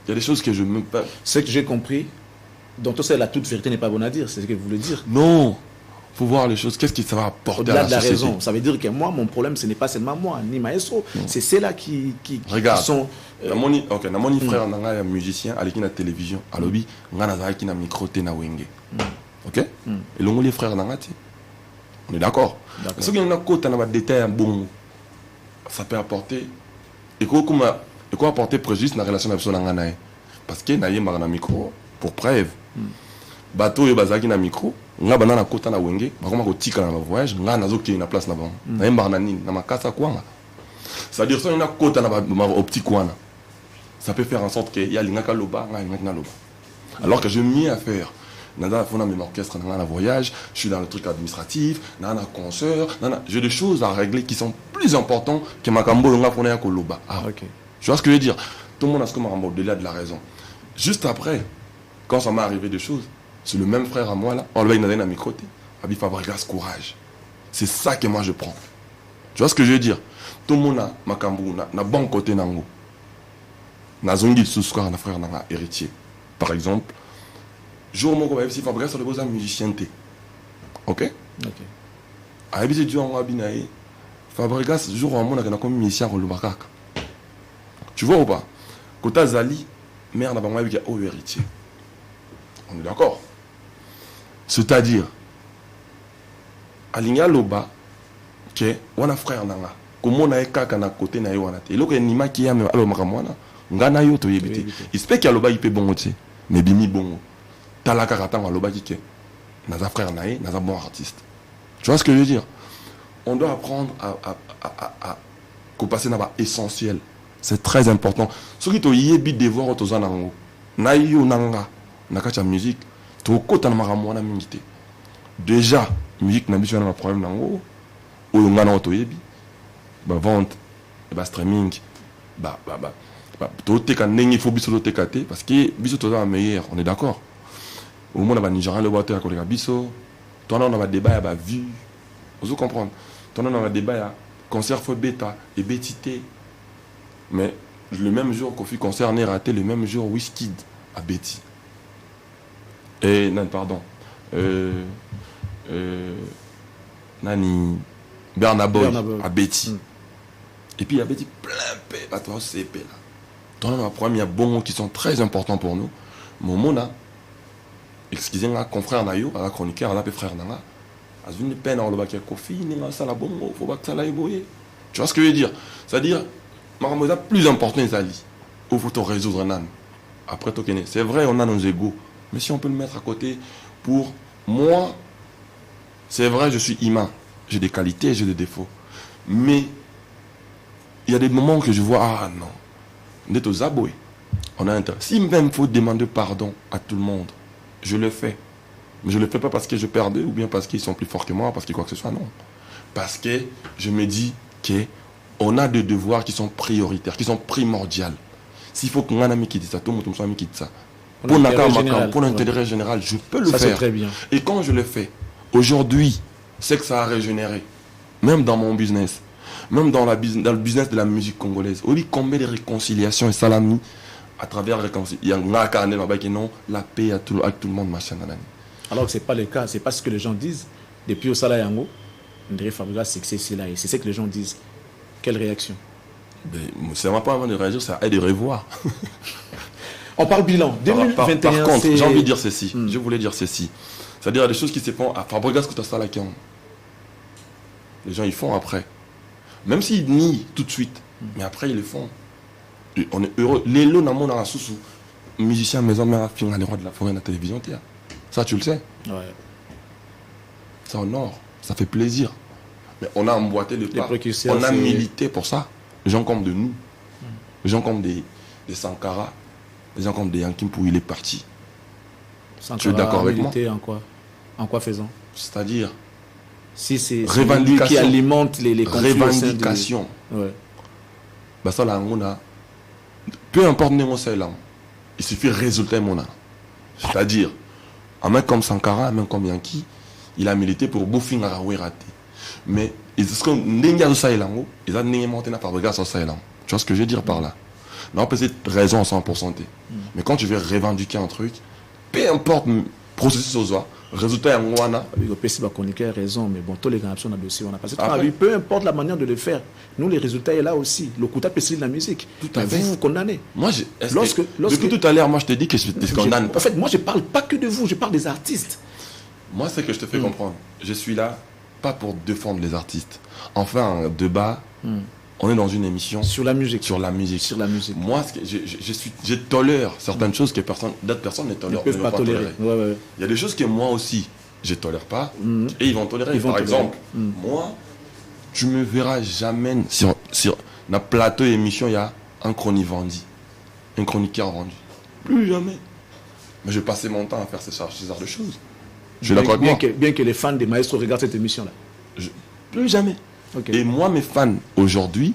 [SPEAKER 11] Il y a des choses que je ne peux pas.
[SPEAKER 4] Ce que j'ai compris, donc la toute vérité n'est pas bonne à dire, c'est ce que vous voulez dire.
[SPEAKER 11] Non, il faut voir les choses. Qu'est-ce que ça va apporter à la société? Au-delà de la raison.
[SPEAKER 4] Ça veut dire que moi, mon problème, ce n'est pas seulement moi, ni Maestro. C'est ceux-là qui sont...
[SPEAKER 11] Ok, mon frère, un musicien, à la télévision, à l'obby, on a un micro, na wenge. Ok? Et les frères, on est d'accord. Ce qu'il y a un côté, on a des détails, bon, ça peut apporter... Et quoi apporter préjudice dans la relation avec son anganaï? Parce que na yemba na micro pour preuve. Bateau yo bazaki na micro, nga bana na kota na wenge, bakoma ko tika na voyage, nga nazo ki na place na ba. Na yemba na nini, na makasa kwanga. C'est-à-dire ça na kota na ba optique kwana. Ça peut faire en sorte que ya lingaka loba, nga lingaka loba. Alors que je m'y à faire. Nada fona mon orchestre na voyage, je suis dans le truc administratif, na concert, j'ai des choses à régler qui sont plus importantes que makambo nga fona ya ko loba. Ah OK. Tu vois ce que je veux dire? Tout le monde a ce que m'a au-delà de la raison. Juste après, quand ça m'est arrivé des choses, c'est le même frère à moi là, on va à mes côtés, Abi Fabregas courage. C'est ça que moi je prends. Tu vois ce que je veux dire? Tout le monde a ma cambou, na bon côté nango. Na zongi sous-square na frère na héritier. Par exemple, jour mon si Fabregas le besoin musicien. OK? OK. Abi c'est Dieu en abinaé. Fabregas jour où on a comme musicien au Lubakaka. Tu vois ou pas? Kota Zali, mère n'a pas eu au héritier. On est d'accord? C'est-à-dire, Aligna Loba, que on a frère nanga, comme on a kaka na côté na yoana. Et là que nima qui a me alo makamwana, ngana yo to yebite. Il se peut qu'il y a Loba il bon oti, mais bimi bon. Talaka katanga Loba qui que naza frère nae, naza bon artiste. Tu vois ce que je veux dire? On doit apprendre à passer dans l'essentiel. C'est très important. Ce qui est yebi devoir aux anango. Na yo nanga, na kacha musique, to kota na makamwana mingite. Déjà, musique na biso na problème nango. O ngana to yebi. Ba vente, ba streaming, to teka nengi faut biso to tekate parce que biso to za meilleur, on est d'accord. Au moins na ba Nigérian le boîte à kolega biso. Toi on a ba débat ba vue, Vous comprenez? Ton dans le débat, il y a concert faux bêta et bétité. Mais le même jour, Kofi concert n'est raté, le même jour, Wizkid à Betty. Et, non, pardon. Nani Bernaboy à Betty. Et puis il y a Betty plein de toi CP là. Dans le problème, il y a bon qui sont très importants pour nous. Mon mona, excusez-moi, confrère Nayo, à la chroniqueur, à la frère Nanga, à une peine à l'obak Kofi, n'est-ce ça la bonne, faut pas que ça l'aille boyer. Tu vois ce que je veux dire? C'est-à-dire, Maramosa plus important les alliés. Où faut résoudre un âne. Après Tokene, c'est vrai, on a nos égaux. Mais si on peut le mettre à côté, pour moi, c'est vrai, je suis humain. J'ai des qualités, j'ai des défauts. Mais il y a des moments que je vois, ah non, on est aux aboués. On a intérêt. Si même il faut demander pardon à tout le monde, je le fais. Mais je ne le fais pas parce que je perds d'eux ou bien parce qu'ils sont plus forts que moi, parce que quoi que ce soit, non. Parce que je me dis qu'on a des devoirs qui sont prioritaires, qui sont primordiaux. S'il faut qu'on ait un ami qui dit ça, tout le monde ami qui dit ça. Pour l'intérêt général, je peux le faire.
[SPEAKER 4] Très bien.
[SPEAKER 11] Et quand je le fais, aujourd'hui, c'est que ça a régénéré. Même dans mon business, même dans le business de la musique congolaise. Oui, combien de réconciliations et salami à travers réconciliation. Il y a non, la paix à tout le monde, machin.
[SPEAKER 4] Alors que ce n'est pas le cas, c'est pas ce que les gens disent. Depuis au Sala Yango, Ndré Fabregas, c'est là. Et c'est ce que les gens disent. Quelle réaction?
[SPEAKER 11] Ça ne m'a pas avant de réagir, ça aide de revoir.
[SPEAKER 4] On parle bilan. 2021,
[SPEAKER 11] par contre, j'ai envie de dire ceci. Je voulais dire ceci. C'est-à-dire des choses qui se font à Fabregas que tu as ça là. Les gens, ils font après. Même s'ils nient tout de suite. Mais après, ils le font. Et on est heureux. Les lots dans la sous musicien maison mère fin les rois de la forêt de la télévision. Ça, tu le sais.
[SPEAKER 4] Ouais.
[SPEAKER 11] Ça honore. Ça fait plaisir. Mais on a emboîté le pas. On a milité pour ça. Les gens comme de nous. Les gens comme des Sankara. Les gens comme des Yankim pour il est parti.
[SPEAKER 4] Sankara, tu es d'accord avec moi? En quoi faisant?
[SPEAKER 11] C'est-à-dire
[SPEAKER 4] si c'est
[SPEAKER 11] lui
[SPEAKER 4] qui alimente les conflits.
[SPEAKER 11] Revendication.
[SPEAKER 4] Ouais.
[SPEAKER 11] Bah ça là on a peu importe némo c'est là. Il suffit de résultat mon a. C'est-à-dire un mec comme Sankara, un mec comme Yanki, il a milité pour bouffer à raté. Mais est-ce que n'enga ça là ils ont n'enga monté na Fabregas ça là. Tu vois ce que je veux dire par là? Non, peut-être raison à 100%. Mais quand tu veux revendiquer un truc, peu importe le processus aux oies, résultat en Wana.
[SPEAKER 4] Oui, le PC va connecter raison, mais bon, tous les grands on a dossier, on a passé. Peu importe la manière de le faire, nous, les résultats est là aussi. Le coup de la musique.
[SPEAKER 11] Tout à fait.
[SPEAKER 4] Vous vous condamnez.
[SPEAKER 11] Moi, depuis tout à l'heure, moi, je te dis que je te condamne.
[SPEAKER 4] En fait, moi, je parle pas que de vous, je parle des artistes.
[SPEAKER 11] Moi, c'est que je te fais comprendre. Je suis là, pas pour défendre les artistes. Enfin, un débat. On est dans une émission
[SPEAKER 4] sur la musique.
[SPEAKER 11] Sur la musique.
[SPEAKER 4] Sur la musique.
[SPEAKER 11] Moi, je tolère certaines choses que d'autres personnes ne tolèrent
[SPEAKER 4] pas tolérer. Ouais.
[SPEAKER 11] Il y a des choses que moi aussi, je ne tolère pas. Et ils vont tolérer. Par exemple, moi, tu me verras jamais sur un plateau d'émission, il y a un chroniqueur vendu. Un chroniqueur vendu. Plus jamais. Mais je vais passer mon temps à faire ce genre de choses.
[SPEAKER 4] Bien que les fans des maestros regardent cette émission-là.
[SPEAKER 11] Plus jamais. Okay. Et moi, mes fans, aujourd'hui,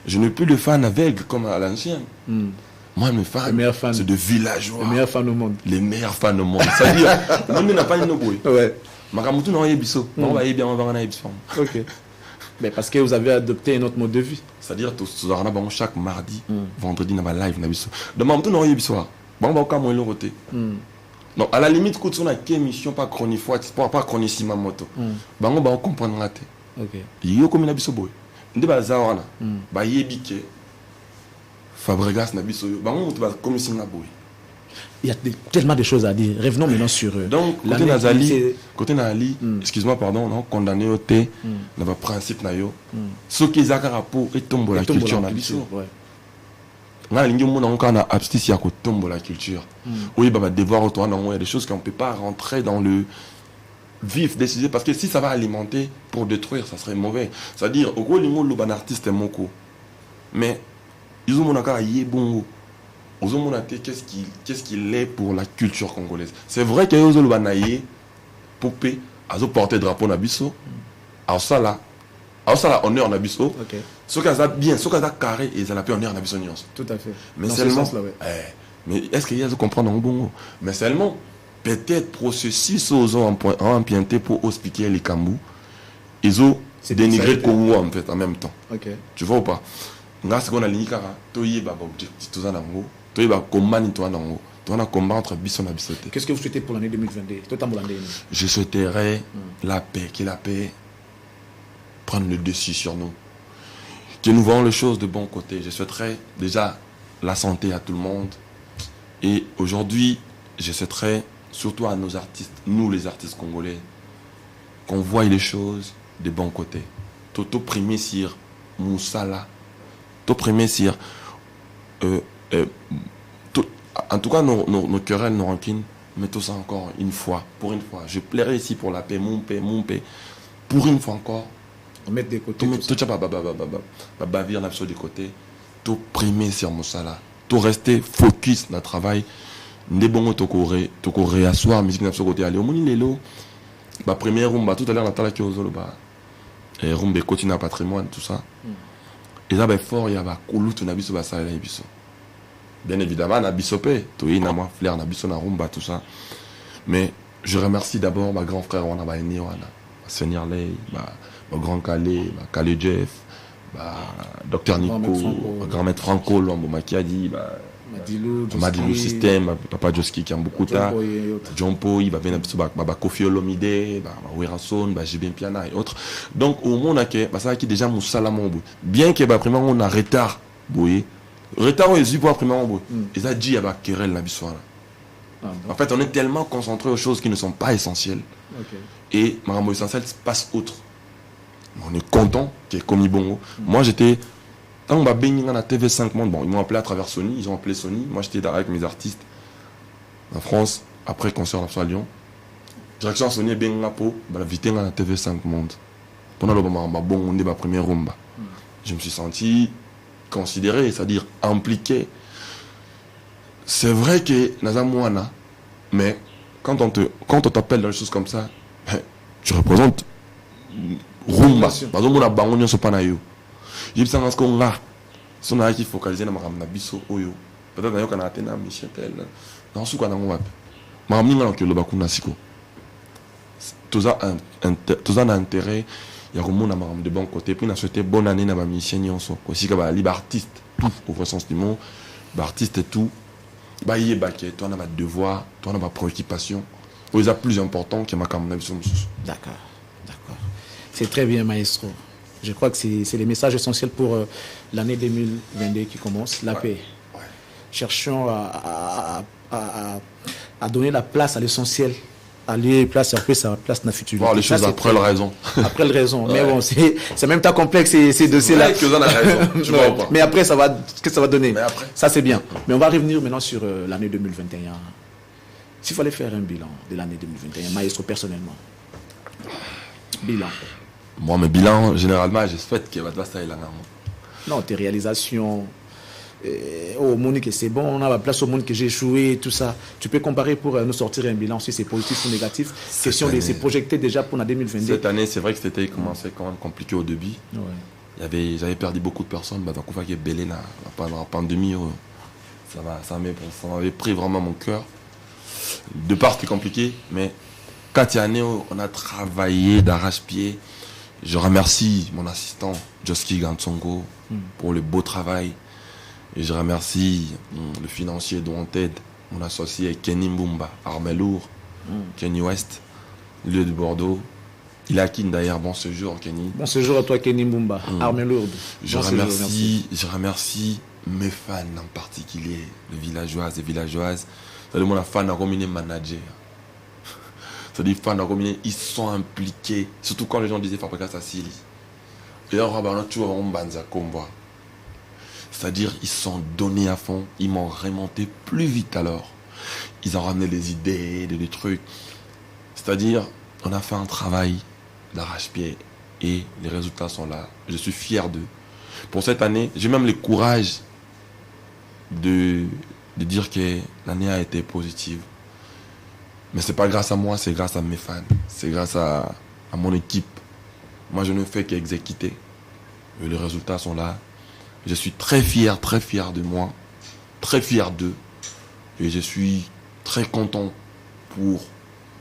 [SPEAKER 11] je ne plus de fans aveugles comme à l'ancien. Moi, mes fans, c'est de villageois.
[SPEAKER 4] Les meilleurs fans au monde.
[SPEAKER 11] Les meilleurs fans au monde. C'est-à-dire, on n'a pas une bouée.
[SPEAKER 4] Ouais.
[SPEAKER 11] Makamutu n'a pas biso. On va y bien, on va en avoir.
[SPEAKER 4] Ok. Mais parce que vous avez adopté un autre mode de vie.
[SPEAKER 11] C'est-à-dire, chaque mardi, vendredi, on va live. Donc, Makamutu n'a pas biso. On va comme on l'a roté. Donc, à la limite, quand on a une émission, pas chronifoi, pas chronicima moto. On va comprendre la tête.
[SPEAKER 4] Ok.
[SPEAKER 11] Yo comme na biso boy. Ndeba zawana. Ba yebike. Fabregas na biso yo. Ba on va comme si na boy.
[SPEAKER 4] Il y a tellement de choses à dire. Revenons maintenant sur eux.
[SPEAKER 11] Donc côté Nazali, excuse-moi pardon, on a condamné au thé na ba principe na yo. Ce qui zakara pour et tombe la culture na biso.
[SPEAKER 4] Ouais.
[SPEAKER 11] Na lingi mo na on a abstis ya ko tombe la culture. Oui ba devoir autour na il y a des choses qu'on peut pas rentrer dans le vif décider parce que si ça va alimenter pour détruire ça serait mauvais. C'est-à-dire au gros lingo le ban artiste est moko mais ils ont mon accord yé bon ils ont mon até qu'est-ce qu'il est pour la culture congolaise. C'est vrai que ils ont le banaïe poupée azo porter drapeau na biso alors ça là honneur na biso ce que ça bien ce que ça carré et ça la peut honneur na biso nuance.
[SPEAKER 4] Tout à fait.
[SPEAKER 11] Mais dans seulement ce sens, là, ouais. Mais est-ce qu'il y a à comprendre en bon mais seulement peut-être processus aux ont empienté pour expliquer les cambous ils ont dénigré Congo en fait en même temps.
[SPEAKER 4] Okay.
[SPEAKER 11] Tu vois ou pas? Nga ce qu'on a ligne car toyé ba objectif tout ça nango, toyé ba combat ni toi nango. On a combat entre Bisson et Bissoté.
[SPEAKER 4] Qu'est-ce que vous souhaitez pour l'année 2022?
[SPEAKER 11] Je souhaiterais la paix, que la paix prenne le dessus sur nous. Que nous voyons les choses de bon côté. Je souhaiterais déjà la santé à tout le monde. Et aujourd'hui, je souhaiterais surtout à nos artistes, nous les artistes congolais, qu'on voie les choses de bon côté. Toto primé sur Moussala, toto primé sur en tout cas, nos querelles, nos rancines, mettons ça encore une fois, pour une fois. Je plairai ici pour la paix, mon paix. Pour une fois encore.
[SPEAKER 4] On met de côté.
[SPEAKER 11] Tout ça, bavir la chose de côté. Tout primer sur Moussala. Tout rester focus dans le travail. N'est bon, tout réasseoir, musique n'a pas côté. Aller au monde, l'élo. La première rumba, tout à l'heure, la qui aux ba. Et rumba, continue à patrimoine, tout ça. Et là, fort, il y a un coulout, on a vu ça, il y a biso. Bien évidemment, on a bisopé, flair, on a biso, on a rumba, tout ça. Mais je remercie d'abord ma grand frère, on a baigné, on a Seigneur Ley, mon grand Calais, Calais Jeff, Docteur Nico, grand maître Franco, l'homme Makiadi, Madilou Système, Papa Joski qui a beaucoup de temps, John Poy, Kofi Olomide, Werason, Jibin Piana et autres. Donc au monde, ça qui déjà Moussala Mambo. Bien que premièrement on a retard, oui. Retard on est pour premièrement, et ça dit à Kerel la bissoire. En fait, on est tellement concentré aux choses qui ne sont pas essentielles. Et Marambo essentiel passe outre. On est content qu'il y ait commis bongo. Moi j'étais. Quand on m'a baigné dans la TV5 Monde, bon, ils m'ont appelé à travers Sony, ils ont appelé Sony. Moi j'étais avec mes artistes en France, après concert à Lyon. Direction Sony, bien pour la vitesse dans la TV5 Monde. Pendant le moment, bon, on est ma première rumba. Je me suis senti considéré, c'est-à-dire impliqué. C'est vrai que Nazamouana, mais quand on t'appelle dans des choses comme ça, tu représentes rumba. Par exemple, on a bangonia sopanayo. J'ai pensé à ce qu'on a. Si on a qui focalisé dans ma biso oyo. Peut-être d'ailleurs qu'on a atteint Michel dans ce qu'on a on ma ramina que le bakuna siko. Tout ça a intérêt. Il y a un monde de bon côté. Puis on a souhaité bonne année dans ma mission. Aussi que libre artiste, tout au vrai sens du mot. Artiste et tout. Bah y est baquet. Toi on a ma devoir, toi on a ma préoccupation. C'est plus important que ma caméra.
[SPEAKER 4] D'accord. C'est très bien, maestro. Je crois que c'est les messages essentiels pour l'année 2022 qui commence, la paix. Cherchons à donner la place à l'essentiel, à lier place après sa place dans la future.
[SPEAKER 11] Voir les choses après le raison.
[SPEAKER 4] Après le raison. Mais bon, c'est même temps complexe ces dossiers-là. Mais après, qu'est-ce que ça va donner? Ça, c'est bien. Mais on va revenir maintenant sur l'année 2021. S'il fallait faire un bilan de l'année 2021, maestro personnellement. Bilan.
[SPEAKER 11] Moi, mes bilans, généralement, je souhaite qu'il va te passer là.
[SPEAKER 4] Non, tes réalisations, au monde que c'est bon, on a la place au monde que j'ai échoué, tout ça. Tu peux comparer pour nous sortir un bilan, si c'est positif ou négatif. Question de se projeter déjà pour la 2022.
[SPEAKER 11] Cette année, c'est vrai que c'était commencé quand même compliqué au début. J'avais perdu beaucoup de personnes. Donc, on va dire belé pendant la pandémie. Ça m'avait pris vraiment mon cœur. De part, c'était compliqué, mais quand il y a année, on a travaillé d'arrache-pied. Je remercie mon assistant, Joski Gantsongo, pour le beau travail. Et je remercie le financier dont on aide, mon associé Kenny Mbumba, Armelour, Kenny West, lieu de Bordeaux. Il est à Kin d'ailleurs, bon séjour Kenny.
[SPEAKER 4] Bon séjour à toi Kenny Mbumba, Armelour.
[SPEAKER 11] Je remercie mes fans en particulier, les villageoises et villageoises. C'est-à-dire mon fan a combiné manager. C'est-à-dire fans a combiné, ils sont impliqués. Surtout quand les gens disaient Fabrica Sassili. Et là, on a toujours un banza combat. C'est-à-dire, ils sont donnés à fond. Ils m'ont remonté plus vite alors. Ils ont ramené des idées, des trucs. C'est-à-dire, on a fait un travail d'arrache-pied. Et les résultats sont là. Je suis fier d'eux. Pour cette année, j'ai même le courage de dire que l'année a été positive. Mais ce n'est pas grâce à moi, c'est grâce à mes fans. C'est grâce à mon équipe. Moi, je ne fais qu'exécuter. Et les résultats sont là. Je suis très fier de moi. Très fier d'eux. Et je suis très content pour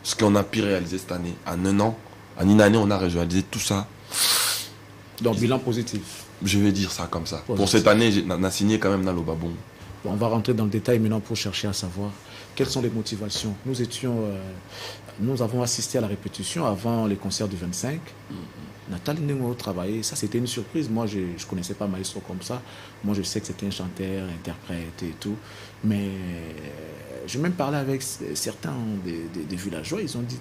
[SPEAKER 11] ce qu'on a pu réaliser cette année. En un an, En une année, on a réalisé tout ça.
[SPEAKER 4] Donc, bilan positif.
[SPEAKER 11] Je vais dire ça comme ça.
[SPEAKER 4] Positif.
[SPEAKER 11] Pour cette année, on a signé quand même dans le Babon.
[SPEAKER 4] Bon, on va rentrer dans le détail maintenant pour chercher à savoir quelles sont les motivations. Nous avons assisté à la répétition avant les concerts du 25. Nathalie Nengo travaillé, ça c'était une surprise. Moi je ne connaissais pas Maestro comme ça. Moi je sais que c'était un chanteur, interprète et tout. Mais j'ai même parlé avec certains des villageois, ils ont dit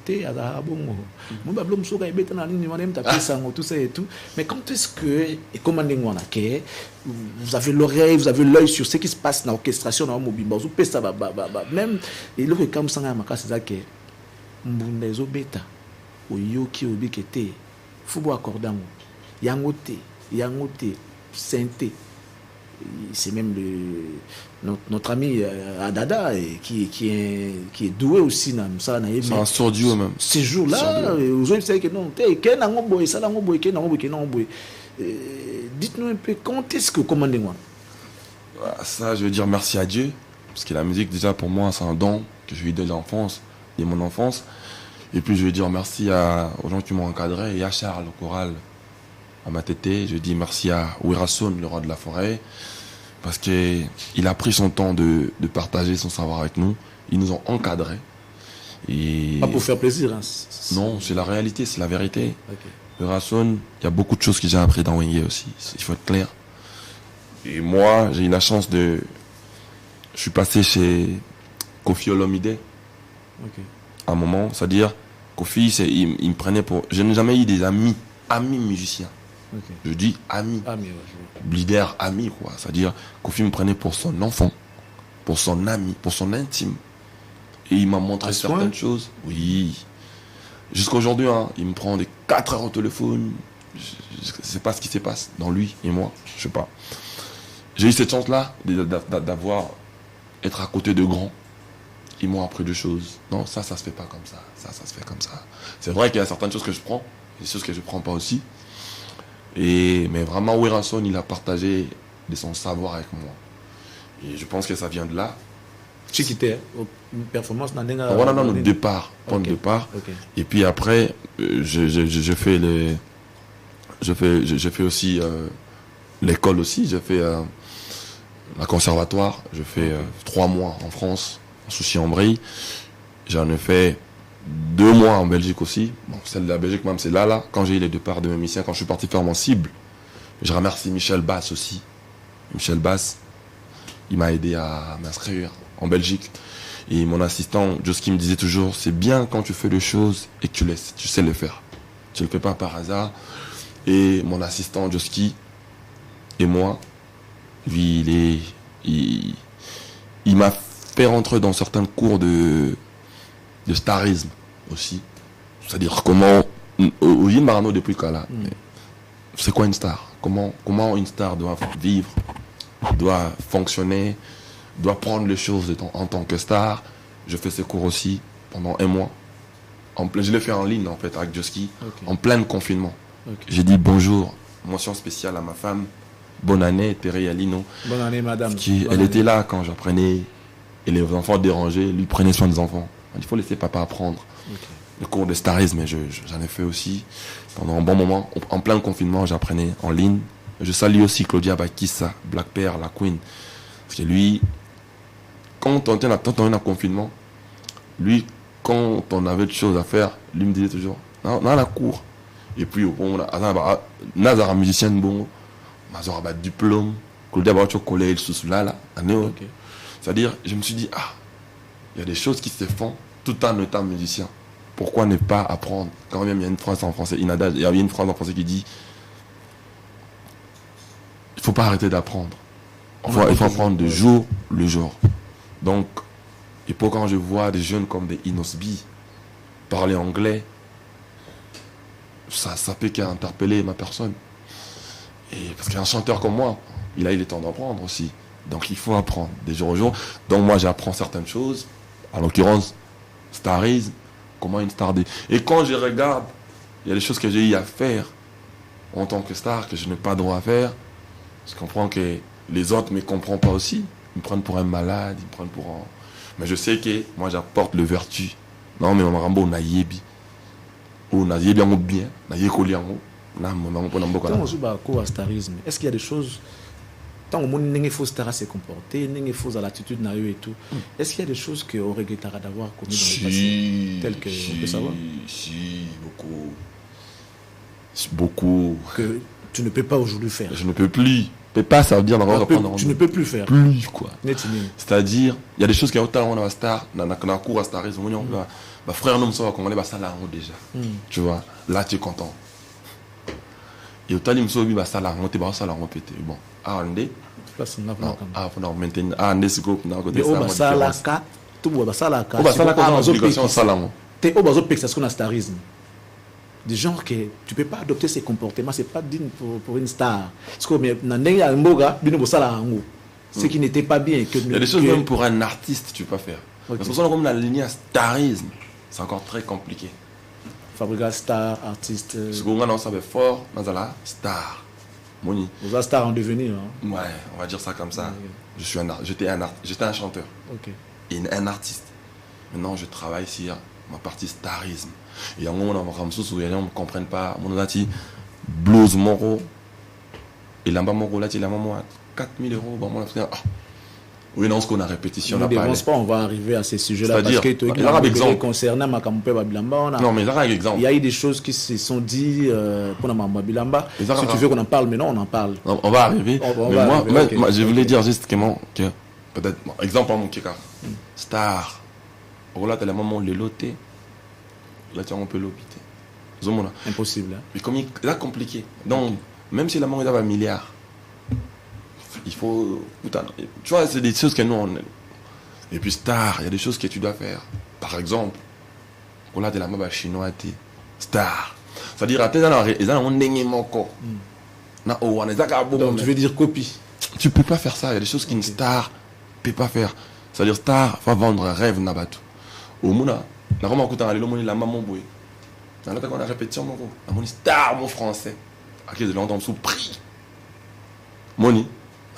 [SPEAKER 4] tout ça et tout. Mais quand est-ce que, et comment vous avez l'oreille, vous avez l'œil sur ce qui se passe dans l'orchestration, dans le mobile, même, et le comme ça, c'est que Mbundezo beta, ou yoki obikete, Fubo accordant, yangote, synthé. C'est même notre ami Adada qui est doué aussi dans ça.
[SPEAKER 11] C'est un sourd-duo même.
[SPEAKER 4] Ces jours-là, vous savez que non, dites-nous un peu, quand est-ce que commandez-moi?
[SPEAKER 11] Ça, je veux dire merci à Dieu, parce que la musique, déjà pour moi, c'est un don que j'ai eu dès l'enfance, dès mon enfance. Et puis je veux dire merci aux gens qui m'ont encadré, et à Charles, au choral, à ma tété. Je dis merci à Wirason, le roi de la forêt, parce qu'il a pris son temps de partager son savoir avec nous. Ils nous ont encadrés. Et
[SPEAKER 4] pas pour faire plaisir. Hein.
[SPEAKER 11] Non, c'est la réalité, c'est la vérité. Okay. Wirason, il y a beaucoup de choses que j'ai appris dans Wenge aussi, il faut être clair. Et moi, j'ai eu la chance Je suis passé chez Kofi Olomide.
[SPEAKER 4] Okay.
[SPEAKER 11] À un moment, c'est-à-dire Kofi, il me prenait pour... Je n'ai jamais eu des amis musiciens.
[SPEAKER 4] Okay.
[SPEAKER 11] Je dis amis. Leader, ami, quoi. C'est-à-dire Kofi me prenait pour son enfant, pour son ami, pour son intime. Et il m'a montré certaines choses. Oui. Jusqu'à aujourd'hui, hein, il me prend des 4 heures au téléphone. Je ne sais pas ce qui se passe dans lui et moi. Je sais pas. J'ai eu cette chance-là être à côté de grands. Ils m'ont appris des choses. Non, ça se fait pas comme ça. Ça se fait comme ça. C'est vrai qu'il y a certaines choses que je prends, des choses que je prends pas aussi. Mais vraiment, Wirason, il a partagé de son savoir avec moi. Et je pense que ça vient de là.
[SPEAKER 4] Tu quittais une performance dans
[SPEAKER 11] le départ. Point de départ. Okay. Et puis après, je fais aussi l'école aussi. Je fais la conservatoire. Je fais 3 mois en France. Soucy-en-Brie. J'en ai fait 2 mois en Belgique aussi. Bon, celle de la Belgique même, c'est là. Quand j'ai eu les départs de mes musiciens, quand je suis parti faire mon cible, je remercie Michel Bass aussi. Michel Bass, il m'a aidé à m'inscrire en Belgique. Et mon assistant, Joski, me disait toujours, c'est bien quand tu fais des choses et que tu sais le faire. Tu ne le fais pas par hasard. Et mon assistant, Joski, et moi, lui, il m'a fait rentrer dans certains cours de starisme aussi. C'est-à-dire comment, au Yin Marano depuis là, c'est quoi une star? Comment une star doit vivre, doit fonctionner, doit prendre les choses en tant que star. Je fais ces cours aussi pendant 1 mois. Je l'ai fait en ligne en fait avec Joski, en plein confinement. J'ai dit bonjour, mention spéciale à ma femme, bonne année, Terry Alino.
[SPEAKER 4] Bonne année madame.
[SPEAKER 11] Elle était là quand j'apprenais. Et les enfants dérangés, lui prenait soin des enfants. Il faut laisser papa apprendre. Le cours de starisme, j'en ai fait aussi. Pendant un bon moment, en plein confinement, j'apprenais en ligne. Je salue aussi Claudia Bakissa, Black Pearl, la Queen. Parce que lui, quand on était en confinement, lui, quand on avait des choses à faire, lui me disait toujours, non, la cour. Et puis, Nazara musicien de bon, Nazara diplôme, Claudia Bakissa collège sous là. C'est-à-dire, je me suis dit, il y a des choses qui se font tout en étant musicien. Pourquoi ne pas apprendre? Quand même, il y a une phrase en français, il y a une phrase en français qui dit, il ne faut pas arrêter d'apprendre. Il faut apprendre de jour le jour. Donc, et pour quand je vois des jeunes comme des Inosbi parler anglais, ça peut qu'interpeller ma personne. Et parce qu'un chanteur comme moi, il a eu le temps d'apprendre aussi. Donc il faut apprendre des jours au jour. Donc moi j'apprends certaines choses, en l'occurrence starisme, comment une star dit. Et quand je regarde, il y a des choses que j'ai eu à faire en tant que star que je n'ai pas droit à faire. Je comprends que les autres ne me comprennent pas aussi. Ils me prennent pour un malade, ils me prennent pour un... Mais je sais que moi j'apporte le vertu. Non mais Marambo Nayebi. ou na bien bien na yekoli yango na maman pour n'importe
[SPEAKER 4] quoi. Quand on starisme, est-ce qu'il y a des choses tant au monde n'est faut star à se comporter, n'est faut à l'attitude na eux et tout. Est-ce qu'il y a des choses que on regrettera d'avoir commis dans le passé, telles que on peut savoir?
[SPEAKER 11] Si, beaucoup.
[SPEAKER 4] Que tu ne peux pas aujourd'hui faire.
[SPEAKER 11] Je ne peux plus. Peux pas, ça veut dire
[SPEAKER 4] tu ne peux plus faire.
[SPEAKER 11] Plus quoi. C'est-à-dire, il y a des choses qui ont autant on a star, dans la cour à starisme, bah frère nous ça va commander bah ça là déjà. Tu vois, là tu es content. Et autant il me sauve bah ça là on te bah ça là on pété. Bon, arrêtez.
[SPEAKER 4] Place on a
[SPEAKER 11] faut maintenir ce groupe na côté
[SPEAKER 4] ça. Ça là ka, tout bah ça là ka.
[SPEAKER 11] Bah ça là quand obligation ça là.
[SPEAKER 4] T'es au bazo c'est ce qu'on a starisme. Des gens que tu peux pas adopter ces comportements, c'est pas digne pour une star. Parce que ce qui n'était pas bien.
[SPEAKER 11] Il y a des choses même pour un artiste tu peux pas faire. Parce que comme la ligne starisme, c'est encore très compliqué.
[SPEAKER 4] Fabrica star, artiste.
[SPEAKER 11] Ce qu'on a savait fort, dans la star. Moni.
[SPEAKER 4] Vous êtes star en devenir. Hein?
[SPEAKER 11] Ouais, on va dire ça comme ça. J'étais un chanteur.
[SPEAKER 4] Okay.
[SPEAKER 11] Et un artiste. Maintenant, je travaille sur ma partie starisme. Et à un moment, on ne comprenne pas. On a dit blues moro. Et là-bas, moro, là, il a 4 000 euros. Bon, on a fait. Oui, non, ce qu'on a répétition.
[SPEAKER 4] Ne défonce pas, on va arriver à ces sujets-là.
[SPEAKER 11] Parce
[SPEAKER 4] que concernant Makamoupé Babilamba,
[SPEAKER 11] non, mais là, exemple.
[SPEAKER 4] Il y a eu des choses qui se sont dites pour Babilamba. Si tu veux qu'on en parle, mais non, on en parle.
[SPEAKER 11] On va arriver. Moi, je voulais dire justement que, peut-être, exemple, mon Kika, star. Là, tu as le moment où les lotés. Là, tu as un peu l'hôpital.
[SPEAKER 4] Impossible. Hein?
[SPEAKER 11] Mais comme il est compliqué. Donc, même si la mort est à 1 milliard, il faut. Tu vois, c'est des choses que nous, on. Et puis, star, il y a des choses que tu dois faire. Par exemple, pour là, tu as la mort chinoise, star. C'est-à-dire, tu as un
[SPEAKER 4] donc, tu veux dire copie.
[SPEAKER 11] Tu peux pas faire ça. Il y a des choses qu'une star ne peut pas faire. C'est-à-dire, star, il faut vendre un rêve, Nabatou. Au Mouna. La Roma Koutara, le moni la maman boy. Dans la on a répétition mon gros. La moni star mon français. À qui de l'entendre sous prix. Moni.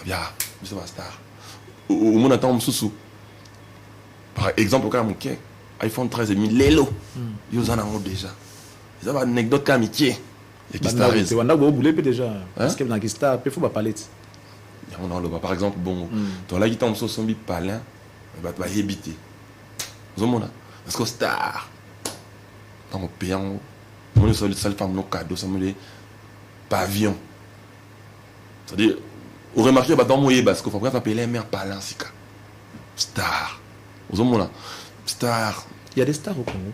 [SPEAKER 11] Bien, je vais star. Au mon attend sous. Par exemple, quand mon quai iPhone 13 et 1000 lelo. Ils en ont déjà. Ils ont une anecdote amitié. Et qui star.
[SPEAKER 4] C'est on a beau bouler déjà. Parce que dans qui star, il faut pas parler.
[SPEAKER 11] Par exemple, bon, toi là qui tombe sur son bip palin, va éviter. Zomona. Parce que star, dans mon pays, on est sur le seul femme, nos cadeaux, ça me dit pavillon. C'est-à-dire, vous remarquez, dans mon pays, parce qu'il faut pas appeler les mères par l'ansika. Star. Vous avez star.
[SPEAKER 4] Il y a des stars au Congo.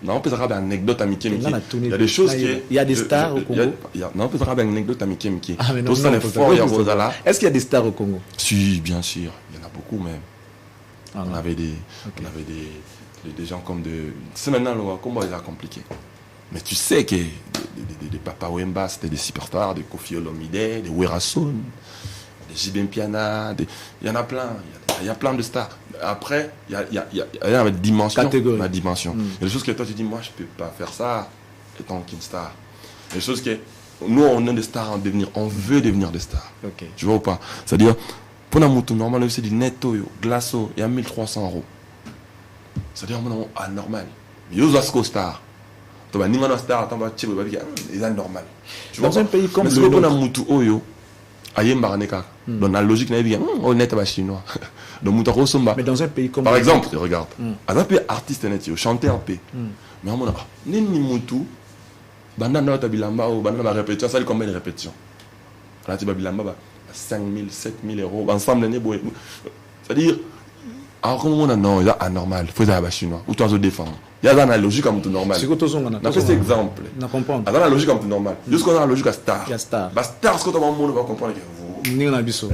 [SPEAKER 11] Non, on peut faire une anecdote amitié. Il y a des choses qui.
[SPEAKER 4] Il y a des stars au Congo.
[SPEAKER 11] Non, on peut faire une anecdote amitié.
[SPEAKER 4] Est-ce qu'il y a des stars au Congo?
[SPEAKER 11] Si, bien sûr. Il y en a beaucoup même. On avait des gens comme de. C'est maintenant le combat est compliqué. Mais tu sais que des Papa Wemba, c'était des superstars, des Kofi Olomide, des Werason, des Jibem Piana, il y en a plein. Il y a plein de stars. Après, il y a une dimension.
[SPEAKER 4] Catégorie.
[SPEAKER 11] La dimension. Il y a des choses que toi tu dis, moi je peux pas faire ça étant qu'une star. Il y a des choses que nous on est des stars en devenir, on veut devenir des stars.
[SPEAKER 4] Okay.
[SPEAKER 11] Tu vois ou pas? C'est-à-dire. Pour un mouton normal, c'est du netto, glaço, il y a 1300 euros. C'est-à-dire, c'est anormal. Mais il y a des stars. Tu vas dire, star, c'est normal.
[SPEAKER 4] Dans un pays comme le
[SPEAKER 11] nôtre. Mais si on a un mouton, dans la logique, on est chinois.
[SPEAKER 4] Mais dans un pays comme
[SPEAKER 11] par exemple, regarde, un peu artiste, chanteur, mais on a un mouton, bandana bilamba ou bandana répétition, ça combien de répétitions? Là, tu vas bilamba. 5 000, 7 000 euros, ensemble, c'est-à-dire, alors comment on a non, il est anormal, il faut aller à chinois, ou toi je défends. Il y a une logique comme tout normal.
[SPEAKER 4] C'est quoi ton son?
[SPEAKER 11] On a fait cet exemple.
[SPEAKER 4] On comprend.
[SPEAKER 11] Il y a une logique comme tout normal. Jusqu'on a la logique à star.
[SPEAKER 4] Il y a star.
[SPEAKER 11] Bah star, ce que tu vas comprendre que vous.
[SPEAKER 4] Ni on a biso.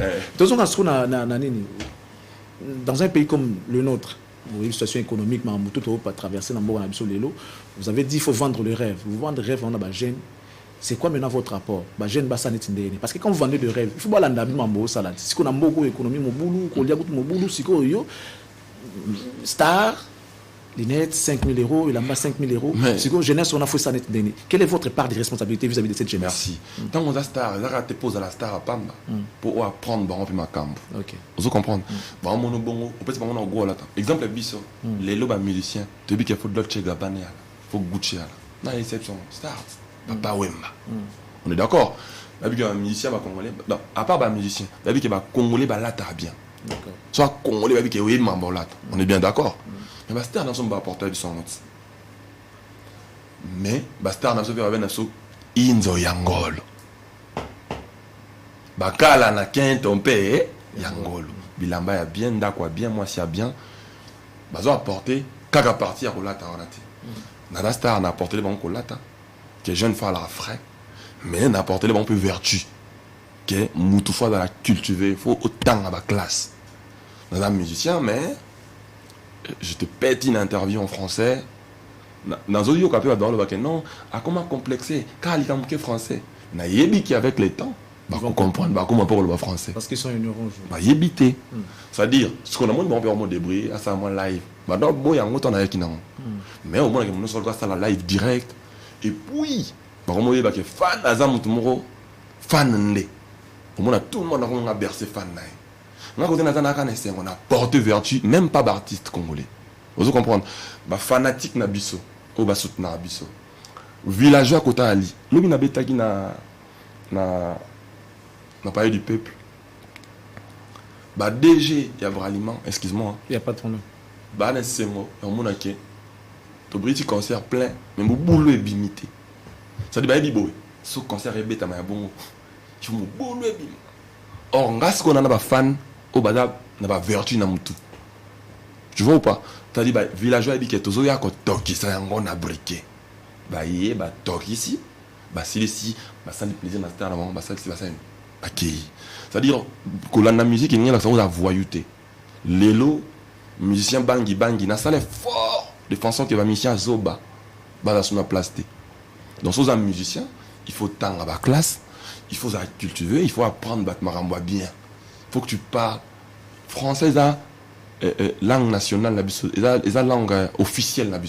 [SPEAKER 4] Dans un pays comme le nôtre, où il y a une situation économique, mais tout au pas traverser dans le biso l'élo, vous avez dit il faut vendre le rêve. Vous vendez le rêve, on a des jeunes. C'est quoi maintenant votre rapport? Parce que quand vous vendez de rêve, il faut voir l'endabiment salade. Si on a beaucoup d'économie, star, lunettes, 5 000 euros, il a 5 000 euros. Si on jeunesse, on a fait ça net. Quelle est votre part de responsabilité vis-à-vis de cette jeunesse?
[SPEAKER 11] Merci. Tant qu'on a star, on te pose à la star à Pamba pour apprendre baron puis ma cambe. Vous comprenez? Baron mon bon, on peut se prendre en gros là. Exemple biso, les lobes musiciens, tu dis qu'il faut de l'autre chez Gabane, faut Gucci là. dans l'exception, start. Papa Wemba. On est d'accord. D'habitude, un musicien va congolais. Non, à part un musicien, d'habitude, un congolais va là bien. Soit congolais va dire oui, on est bien d'accord. Mais Bastar n'a pas apporté son autre. Mais Bastar n'a pas fait Inzo Yangolo. Bakala na quinte on paye Yangolo. Bilamba ya bien, d'accord, bien, moi si bien. Bazo apporté, kaka parti à Rolata on a dit. Nada Star n'a apporté les bons Rolata. Que jeune femme la frais. Mais n'a apporté les bons peu vertu. Que moutoufa dans la cultiver, il faut autant à la classe. Dans un musicien, mais je te pète une interview en français. Dans un audio capé dans le bac non, à comment complexer car il est français. Na yebi qui avec les temps, bah on comprendre bah comment parler le français.
[SPEAKER 4] Parce qu'ils sont ignorants.
[SPEAKER 11] Bah yebité. C'est-à-dire ce qu'on a monde bon on débrouiller à ça moi live. Bah donc boy en autant avec non. Mais au moins que nous sur ça la live direct et puis bah on yeba que fan azam tumoro fan ndé. Au moins tout le monde a bercé fan naï. On a porté vertu, même pas d'artiste congolais. Vous comprenez? Bah fanatique na biso, ou bah soutenir biso. Villageois côté Ali, l'homme n'a bétagi na parlé du peuple. Bah DG y a Braliment, excuse-moi.
[SPEAKER 4] Il y a pas ton nom.
[SPEAKER 11] Bah Nessengo, on m'a dit to briti concert plein, mais mon boulot est bimité. Ça dit bah bibo, ce concert est bête à ma bon. Tu mon boulot est bimité. Or ngas qu'on a ba fan au bada na ba vertu na mutu. Tu vois ou pas? T'as dit bah villageois et biquet tozo ya ko toki ça yango na briquet. Bah yé bah toki ici. Bah si ici bah ça le plaisir na star avant bah ça c'est bah ça OK. C'est-à-dire que la musique il y a la ça vous a voyouté. Lelo musicien bangi na ça est fort défenseur qui va musicien zoba bah dans son place. Donc sous un musicien, il faut tant à la classe. Il faut cultiver, il faut apprendre battre maramboa bien. Il faut que tu parles français, langue nationale, la langue officielle.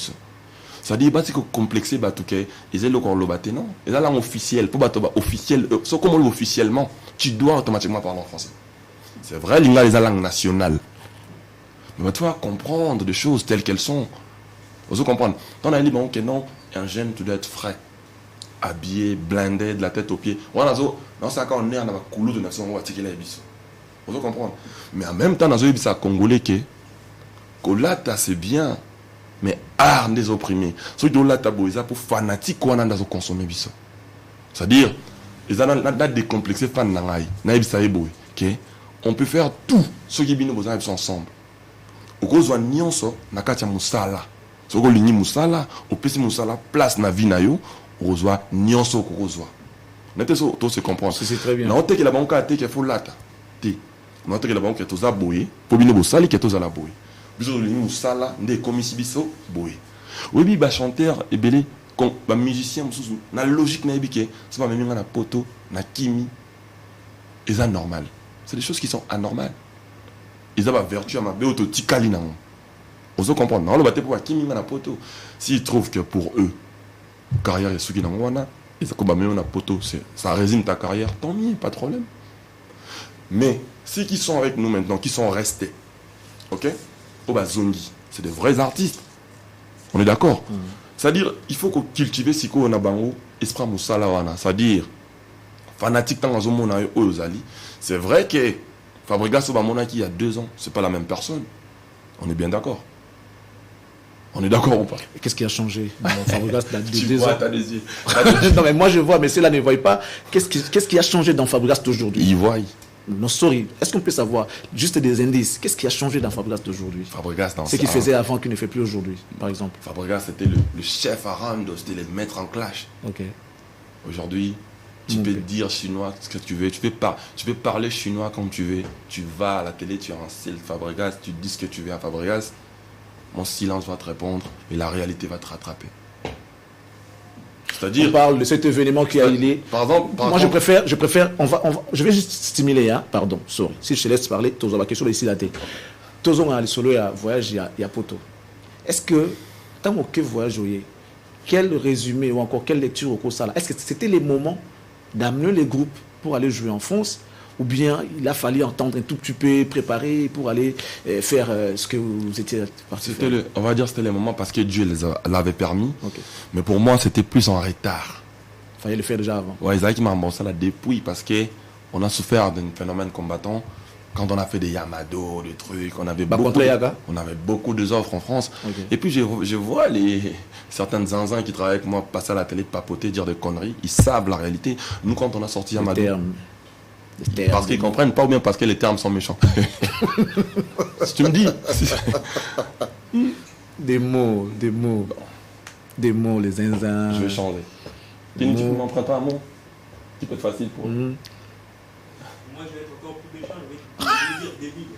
[SPEAKER 11] Ça dit que complexé, ils ont le baté non. Ils ont la langue officielle, pour battre officiel, so comme officiellement, tu dois automatiquement parler en français. C'est vrai, il y a les langues nationales. Mais tu dois comprendre des choses telles qu'elles sont. Vous comprenez? Dans la libre, que non, un jeune, tu dois être frais. Habillé, blindé, de la tête aux pieds. On a dans ça quand on est dans la couleur de nation, on va tirer les bis. Vous comprenez? Mais en même temps, dans le ça congolais que là c'est bien, mais art des opprimés. Ceux qui ont là taboisa pour fanatique qu'on a dans consommer bis. C'est-à-dire, ils ont décomplexé fan nangai, naïb saïboui, OK? On peut faire tout ce qui bino besoin ensemble. Au gros on nyonso nakatia musala. Ce que l'ini musala, au pesi musala place na vie na yo. Rosoa, nyonso ko rosoa. Nete so to se comprendre.
[SPEAKER 4] C'est très bien.
[SPEAKER 11] Na ote ke la banka te ke folata. Te. Na ote ke la banka to za boye, po bino bo sali ke to za la boye. Biso li musala nde komisi biso boye. Oui ba chanteur ebele kon ba musicien mususu na logique na ebike, c'est pas même na poto, na kimi. Et ça normal. C'est des choses qui sont anormales. Ils ont ba vertu à ma be auto tikali na. On se comprend. Non, le baté pour kimi na poto. S'ils trouvent que pour eux carrière et ceux qui n'ont pas et ça comme on a poteau ça résume ta carrière tant mieux pas de problème mais ceux qui sont avec nous maintenant qui sont restés ok Zongi c'est des vrais artistes on est d'accord c'est-à-dire il faut qu'on cultive si on a bango esprit musala wana c'est-à-dire fanatique dans la mona ozali c'est vrai que Fabregas Obamona qui il y a 2 ans c'est pas la même personne on est bien d'accord. On est d'accord ou pas?
[SPEAKER 4] Qu'est-ce qui a changé dans Fabregas dans
[SPEAKER 11] tu vois, t'as des yeux.
[SPEAKER 4] Non mais moi je vois, mais ceux-là ne voient pas. Qu'est-ce qui a changé dans Fabregas d'aujourd'hui?
[SPEAKER 11] Ils voient.
[SPEAKER 4] Non, sorry. Est-ce qu'on peut savoir juste des indices? Qu'est-ce qui a changé dans Fabregas d'aujourd'hui?
[SPEAKER 11] Fabregas dans
[SPEAKER 4] ce qu'il faisait avant qu'il ne fait plus aujourd'hui, par exemple.
[SPEAKER 11] Fabregas c'était le chef à rendre, c'était le maître en clash.
[SPEAKER 4] Ok.
[SPEAKER 11] Aujourd'hui, tu peux dire chinois ce que tu veux. Tu peux parler chinois comme tu veux. Tu vas à la télé, tu as un style Fabregas, tu dis ce que tu veux à Fabregas. Mon silence va te répondre et la réalité va te rattraper. C'est-à-dire...
[SPEAKER 4] On parle de cet événement qui a eu lieu. Moi, je préfère, je vais juste stimuler, hein, pardon, sorry. Si je te laisse parler, tu as la question ici, là, tu as le solo, il y a voyage, il y a poto. Est-ce que, tant que voyage, quel résumé ou encore quelle lecture au cours ça là? Est-ce que c'était les moments d'amener les groupes pour aller jouer en France ou bien il a fallu entendre un tout petit peu, préparer pour aller faire ce que vous étiez parti faire?
[SPEAKER 11] On va dire c'était les moments parce que Dieu l'avait permis. Mais pour moi, c'était plus en retard.
[SPEAKER 4] Il fallait le faire déjà avant.
[SPEAKER 11] Ouais, Isaac m'a remboursé la dépouille parce qu'on a souffert d'un phénomène combattant. Quand on a fait des Yamado, des trucs, on avait beaucoup de offres en France. Et puis je vois certains zinzins qui travaillent avec moi passer à la télé, papoter, dire des conneries. Ils savent la réalité. Nous, quand on a sorti Yamado, parce qu'ils comprennent pas ou bien parce que les termes sont méchants. Si tu me dis.
[SPEAKER 4] Des mots, les zinzins.
[SPEAKER 11] Je vais changer. Tu ne m'empruntes pas un mot qui peut être facile pour eux.
[SPEAKER 12] Moi, je vais être encore plus méchant, je vais dire débile.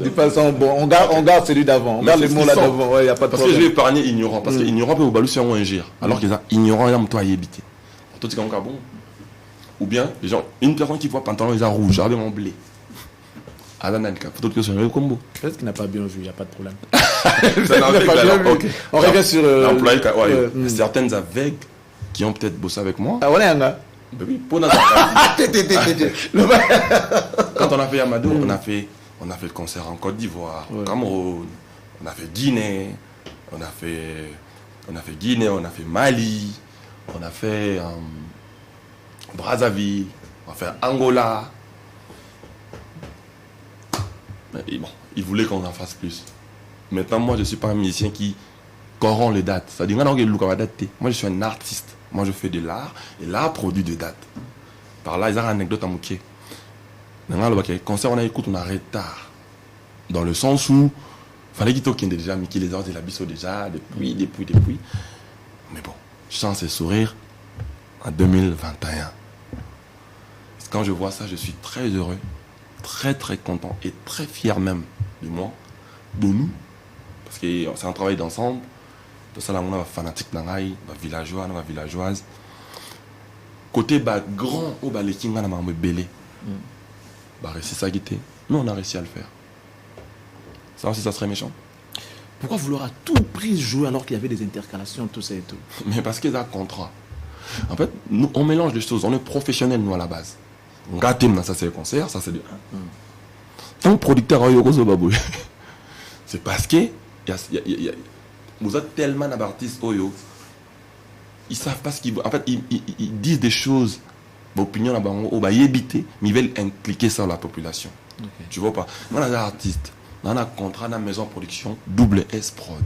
[SPEAKER 4] Dis pas ça, bon, on garde celui d'avant. On garde les mots là d'avant. Ouais, y a pas de
[SPEAKER 11] parce
[SPEAKER 4] problème.
[SPEAKER 11] Que je vais épargner ignorant. Parce que ignorant peut vous balancer un ingir. Alors qu'ils sont ignorants, ils ont toi à y éviter. Toi, tu es bon. Ou bien, les gens, une personne qui voit pantalon, ils ont rouge, avec mon blé.
[SPEAKER 4] Peut-être qu'il n'a pas bien vu, il n'y a pas de problème.
[SPEAKER 11] On revient sur certaines aveugles qui ont peut-être bossé avec moi.
[SPEAKER 4] Ah, on est un gars.
[SPEAKER 11] Oui, pour quand on a fait Yamado, on a fait le concert en Côte d'Ivoire, Cameroun, on a fait Guinée, on a fait Mali, on a fait Brazzaville, on a fait Angola. Mais bon, ils voulaient qu'on en fasse plus. Maintenant, moi, je ne suis pas un musicien qui corrompt les dates. C'est-à-dire, moi, je suis un artiste. Moi, je fais de l'art, et l'art produit des dates. Par là, il y a une anecdote à moquer. Dans le concert, on a écouté, on a retard. Dans le sens où, il fallait qu'il y ait déjà, Mickey les ordres, il a bissé déjà, depuis. Mais bon, je sens ces sourires en 2021. Quand je vois ça, je suis très heureux, très très content et très fier même de moi, de nous, parce que c'est un travail d'ensemble. Tout ça, là, on a fanatique, villageois, villageoise. Côté grand, les kinga na belé. C'est ça qui était. Nous, on a réussi à le faire. Ça aussi, ça serait méchant.
[SPEAKER 4] Pourquoi vouloir à tout prix jouer alors qu'il y avait des intercalations, tout ça et tout?
[SPEAKER 11] Mais parce qu'il y a un contrat. En fait, nous, on mélange les choses. On est professionnels, nous, à la base. On gâte, ça c'est le concert, ça c'est de 1. Tant que producteur, c'est parce que vous êtes tellement d'artistes, ils savent pas ce qu'ils veulent. En fait, ils disent des choses, l'opinion, mais ils veulent impliquer ça dans la population. Tu vois pas? On a des artistes, on a un contrat dans la maison de production, double S Prod.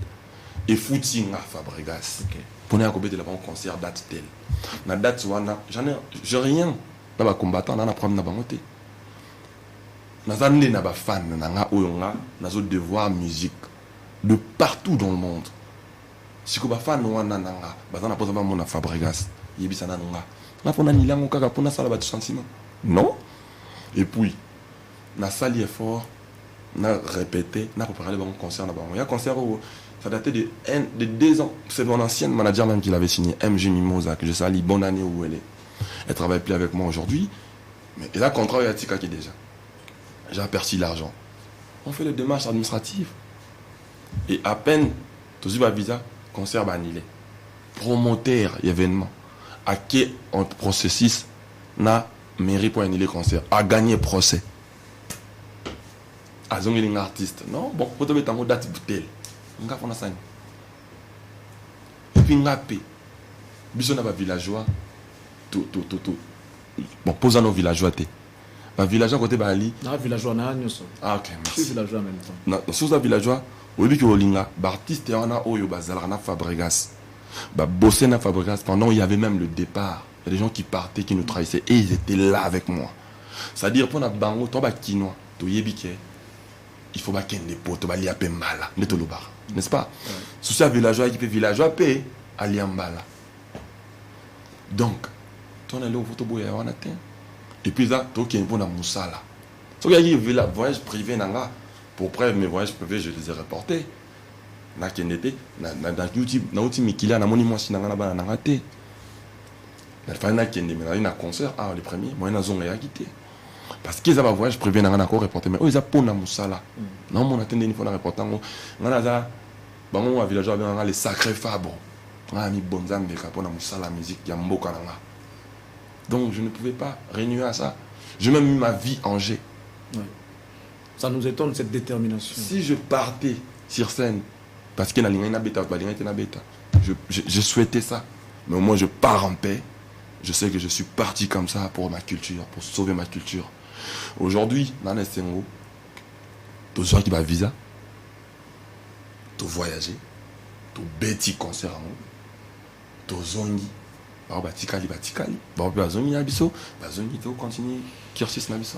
[SPEAKER 11] Et footing à Fabregas. Pour nous, on a un concert date telle. La date, j'ai rien. Dans les combattants, on a un problème. Nous avons des fans, nous avons des devoirs musique de partout dans le monde. Si vous êtes fan, vous avez un Fabregas. Non. Et puis, on a sali effort, on a répété, on a préparé le concert. Il y a un concert où ça datait de 2 ans. C'est mon ancien manager même qui l'avait signé, MG Mimosa, que je salue, bonne année où elle est. Elle ne travaille plus avec moi aujourd'hui. Mais il a un contrat avec Tika qui est déjà. J'ai aperçu l'argent. On fait les démarches administratives. Et à peine, tout de suite, visa, concert annulé. Promoteur, événement. À qui on processus na mairie pour annuler le concert. A gagné procès. A zongi un artiste. Non, bon, faut te mettre en date bouteille. On va faire ça. Et puis on a payé. Bisous na villageois. Tout. Bon, posons nos villageois. Les villageois côté Bali.
[SPEAKER 4] Non, villageois, non.
[SPEAKER 11] Ah, ok, merci.
[SPEAKER 4] Je suis villageois en même temps.
[SPEAKER 11] Non, sous les villageois, au début que Olinga, l'artiste est en Oyo Bazalana Fabregas. Bosser na Fabregas, pendant il y avait même le départ. Il y a des gens qui partaient, qui nous trahissaient, et ils étaient là avec moi. C'est-à-dire, pour notre bango, toi, Kinois, tu yébike, il faut qu'il y ait des potes, tu vas y aller mal, n'est-ce pas? Sous ces villageois, qui fait villageois, paye, aller en bas. Donc, tu as allé au photo boya on atteint. Et puis là, tu as un peu de moussala. Si tu as un voyage privé, pour preuve, mes voyages privés, je les ai reportés. Dans YouTube, dans YouTube, un monument si dans la tête. Il fallait un concert, les premiers, moi, ils ont quitté. Parce qu'ils avaient un voyage privé, ils ont encore reporté. Mais ils ont pas de moussala. Non, on a attendu une fois de reporter. On a un village avec les sacrés fabres. On a mis Bonzambe pour la moussala musique, il y a Mboka. Donc je ne pouvais pas réunir à ça. J'ai même mis ma vie en jeu.
[SPEAKER 4] Ouais. Ça nous étonne, cette détermination.
[SPEAKER 11] Si je partais sur scène, parce que je souhaitais ça, mais au moins je pars en paix. Je sais que je suis parti comme ça pour ma culture, pour sauver ma culture. Aujourd'hui, dans les Sengo, tu as qui va visa, tu voyager, tu bêtis concert, tu zongi,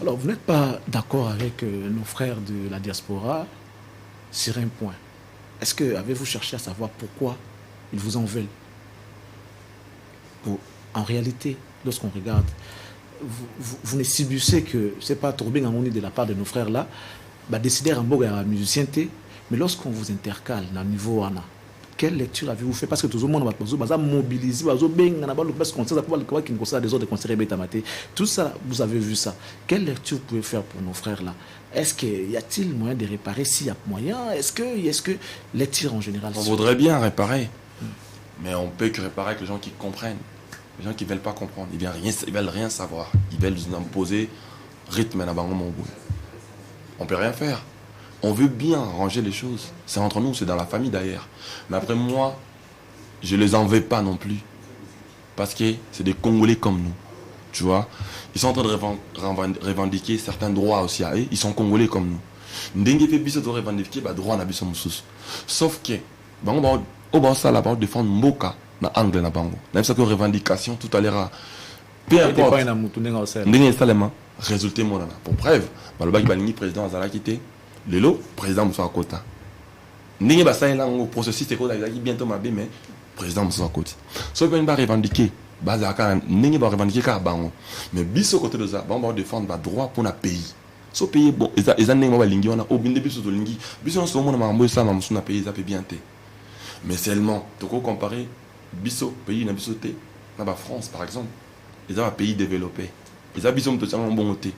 [SPEAKER 4] alors vous n'êtes pas d'accord avec nos frères de la diaspora sur un point. Est-ce que avez-vous cherché à savoir pourquoi ils vous en veulent? En réalité, lorsqu'on regarde, vous ne subissez que, c'est pas trop bien de la part de nos frères là, décider en boga à musicien, mais lorsqu'on vous intercale dans le niveau ANA, quelle lecture avez-vous fait? Parce que tout le monde va mobiliser, tout ça, vous avez vu ça. Quelle lecture vous pouvez faire pour nos frères là? Est-ce qu'il y a-t-il moyen de réparer? S'il y a moyen, est-ce que les tirs en général?
[SPEAKER 11] On voudrait bien réparer, mais on peut que réparer avec les gens qui comprennent. Les gens qui ne veulent pas comprendre, ils ne veulent rien savoir. Ils veulent nous imposer rythme et on ne peut rien faire. On veut bien ranger les choses. C'est entre nous, c'est dans la famille d'ailleurs. Mais après moi, je ne les en veux pas non plus. Parce que c'est des Congolais comme nous. Tu vois, ils sont en train de revendiquer certains droits aussi à eux. Ils sont Congolais comme nous. N'dengue fait biso de revendiquer droit na biso mususu. Sauf que on va ça là-bas défendre Mboka na anglais na bango. Même ça que revendication tout à l'heure. Peu importe. N'dengue salema résulté monana. Pour preuve, baloba ki balingi président azala kité. Lelo président Moussa Kota. N'dengue ba ça là au processus c'est quoi là bientôt mabé mais président Moussa Kota. Sauf que on va revendiquer bazaka n'dengue ba revendiquer ka bango. Mais biso côté de ça, on va défendre droit pour na pays. So pays bon eza n'dengue ba lingi wana obinde biso to lingi. Biso on se mona mambo ça mamusu na pays ça peut bien té. Mais seulement tu peux comparer biso pays na biso té na ba France par exemple. Ils ont un pays développé. Ils ont besoin de un bon côté.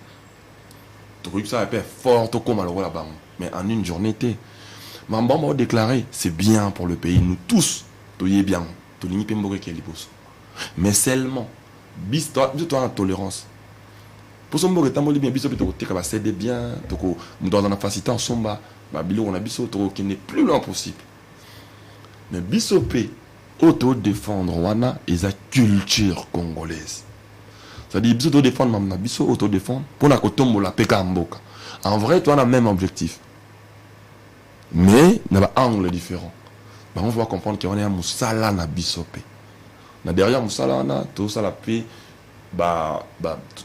[SPEAKER 11] Ça peut être fort comme là-bas. Mais en une journée, Mambamba a déclaré c'est bien pour le pays. Nous tous, tout y est bien. Tout n'y peut mais seulement, bis toi en tolérance. Pour ce moment, il bien, bis va céder bien. Nous dans la facilité en somba, on a bis qui n'est plus loin possible. Mais bisopé auto-défendre wana et sa culture congolaise. C'est-à-dire biso auto-défendre mamna biso auto-défendre pour la kotombo la peka mboka. En vrai, toi on a le même objectif. Mais on a un angle différent. On va comprendre qu'on est à Moussala na bisopé. Na derrière Moussala on a tout ça la paix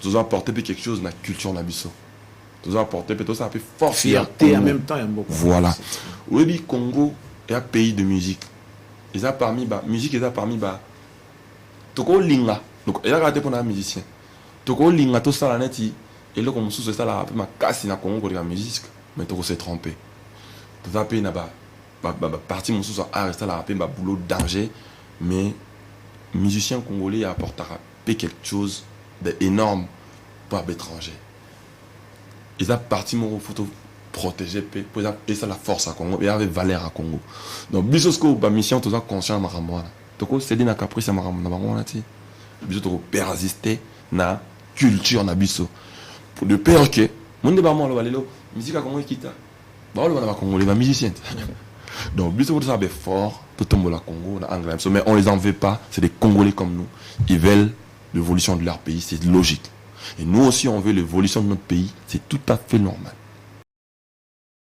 [SPEAKER 11] tout ça apporter quelque chose na culture na biso. Tout ça apporter tout ça fait force
[SPEAKER 4] fierté en même temps il y a beaucoup.
[SPEAKER 11] Voilà. Oui, Congo est un pays de musique. Ils ont parmi musique ils ont parmi toko linga donc il a raté pour un musicien toko linga tout ça la neti et là comme sous ça la ma casse na Congo de la musique mais toko s'est trompé tout ça pays na partie mon sous a resté la boulot danger mais musicien congolais apportera quelque chose d'énorme pour l'étranger. Ils ont parti mon photo protéger pour et ça la force à Congo et avec valeur à Congo. Donc bisosko ba mission tout ça conscient maramwana. Toko c'est dit na caprice maramwana bango ti. Biso toko persister na culture na biso. Pour de peur que monde ba mo lo balelo musique à Congo kita. Ba lo ba Congo les musiciens. Donc biso tout ça be fort tout tombe la Congo na anglais mais on les en veut pas, c'est des Congolais comme nous. Ils veulent l'évolution de leur pays, c'est logique. Et nous aussi on veut l'évolution de notre pays, c'est tout à fait normal.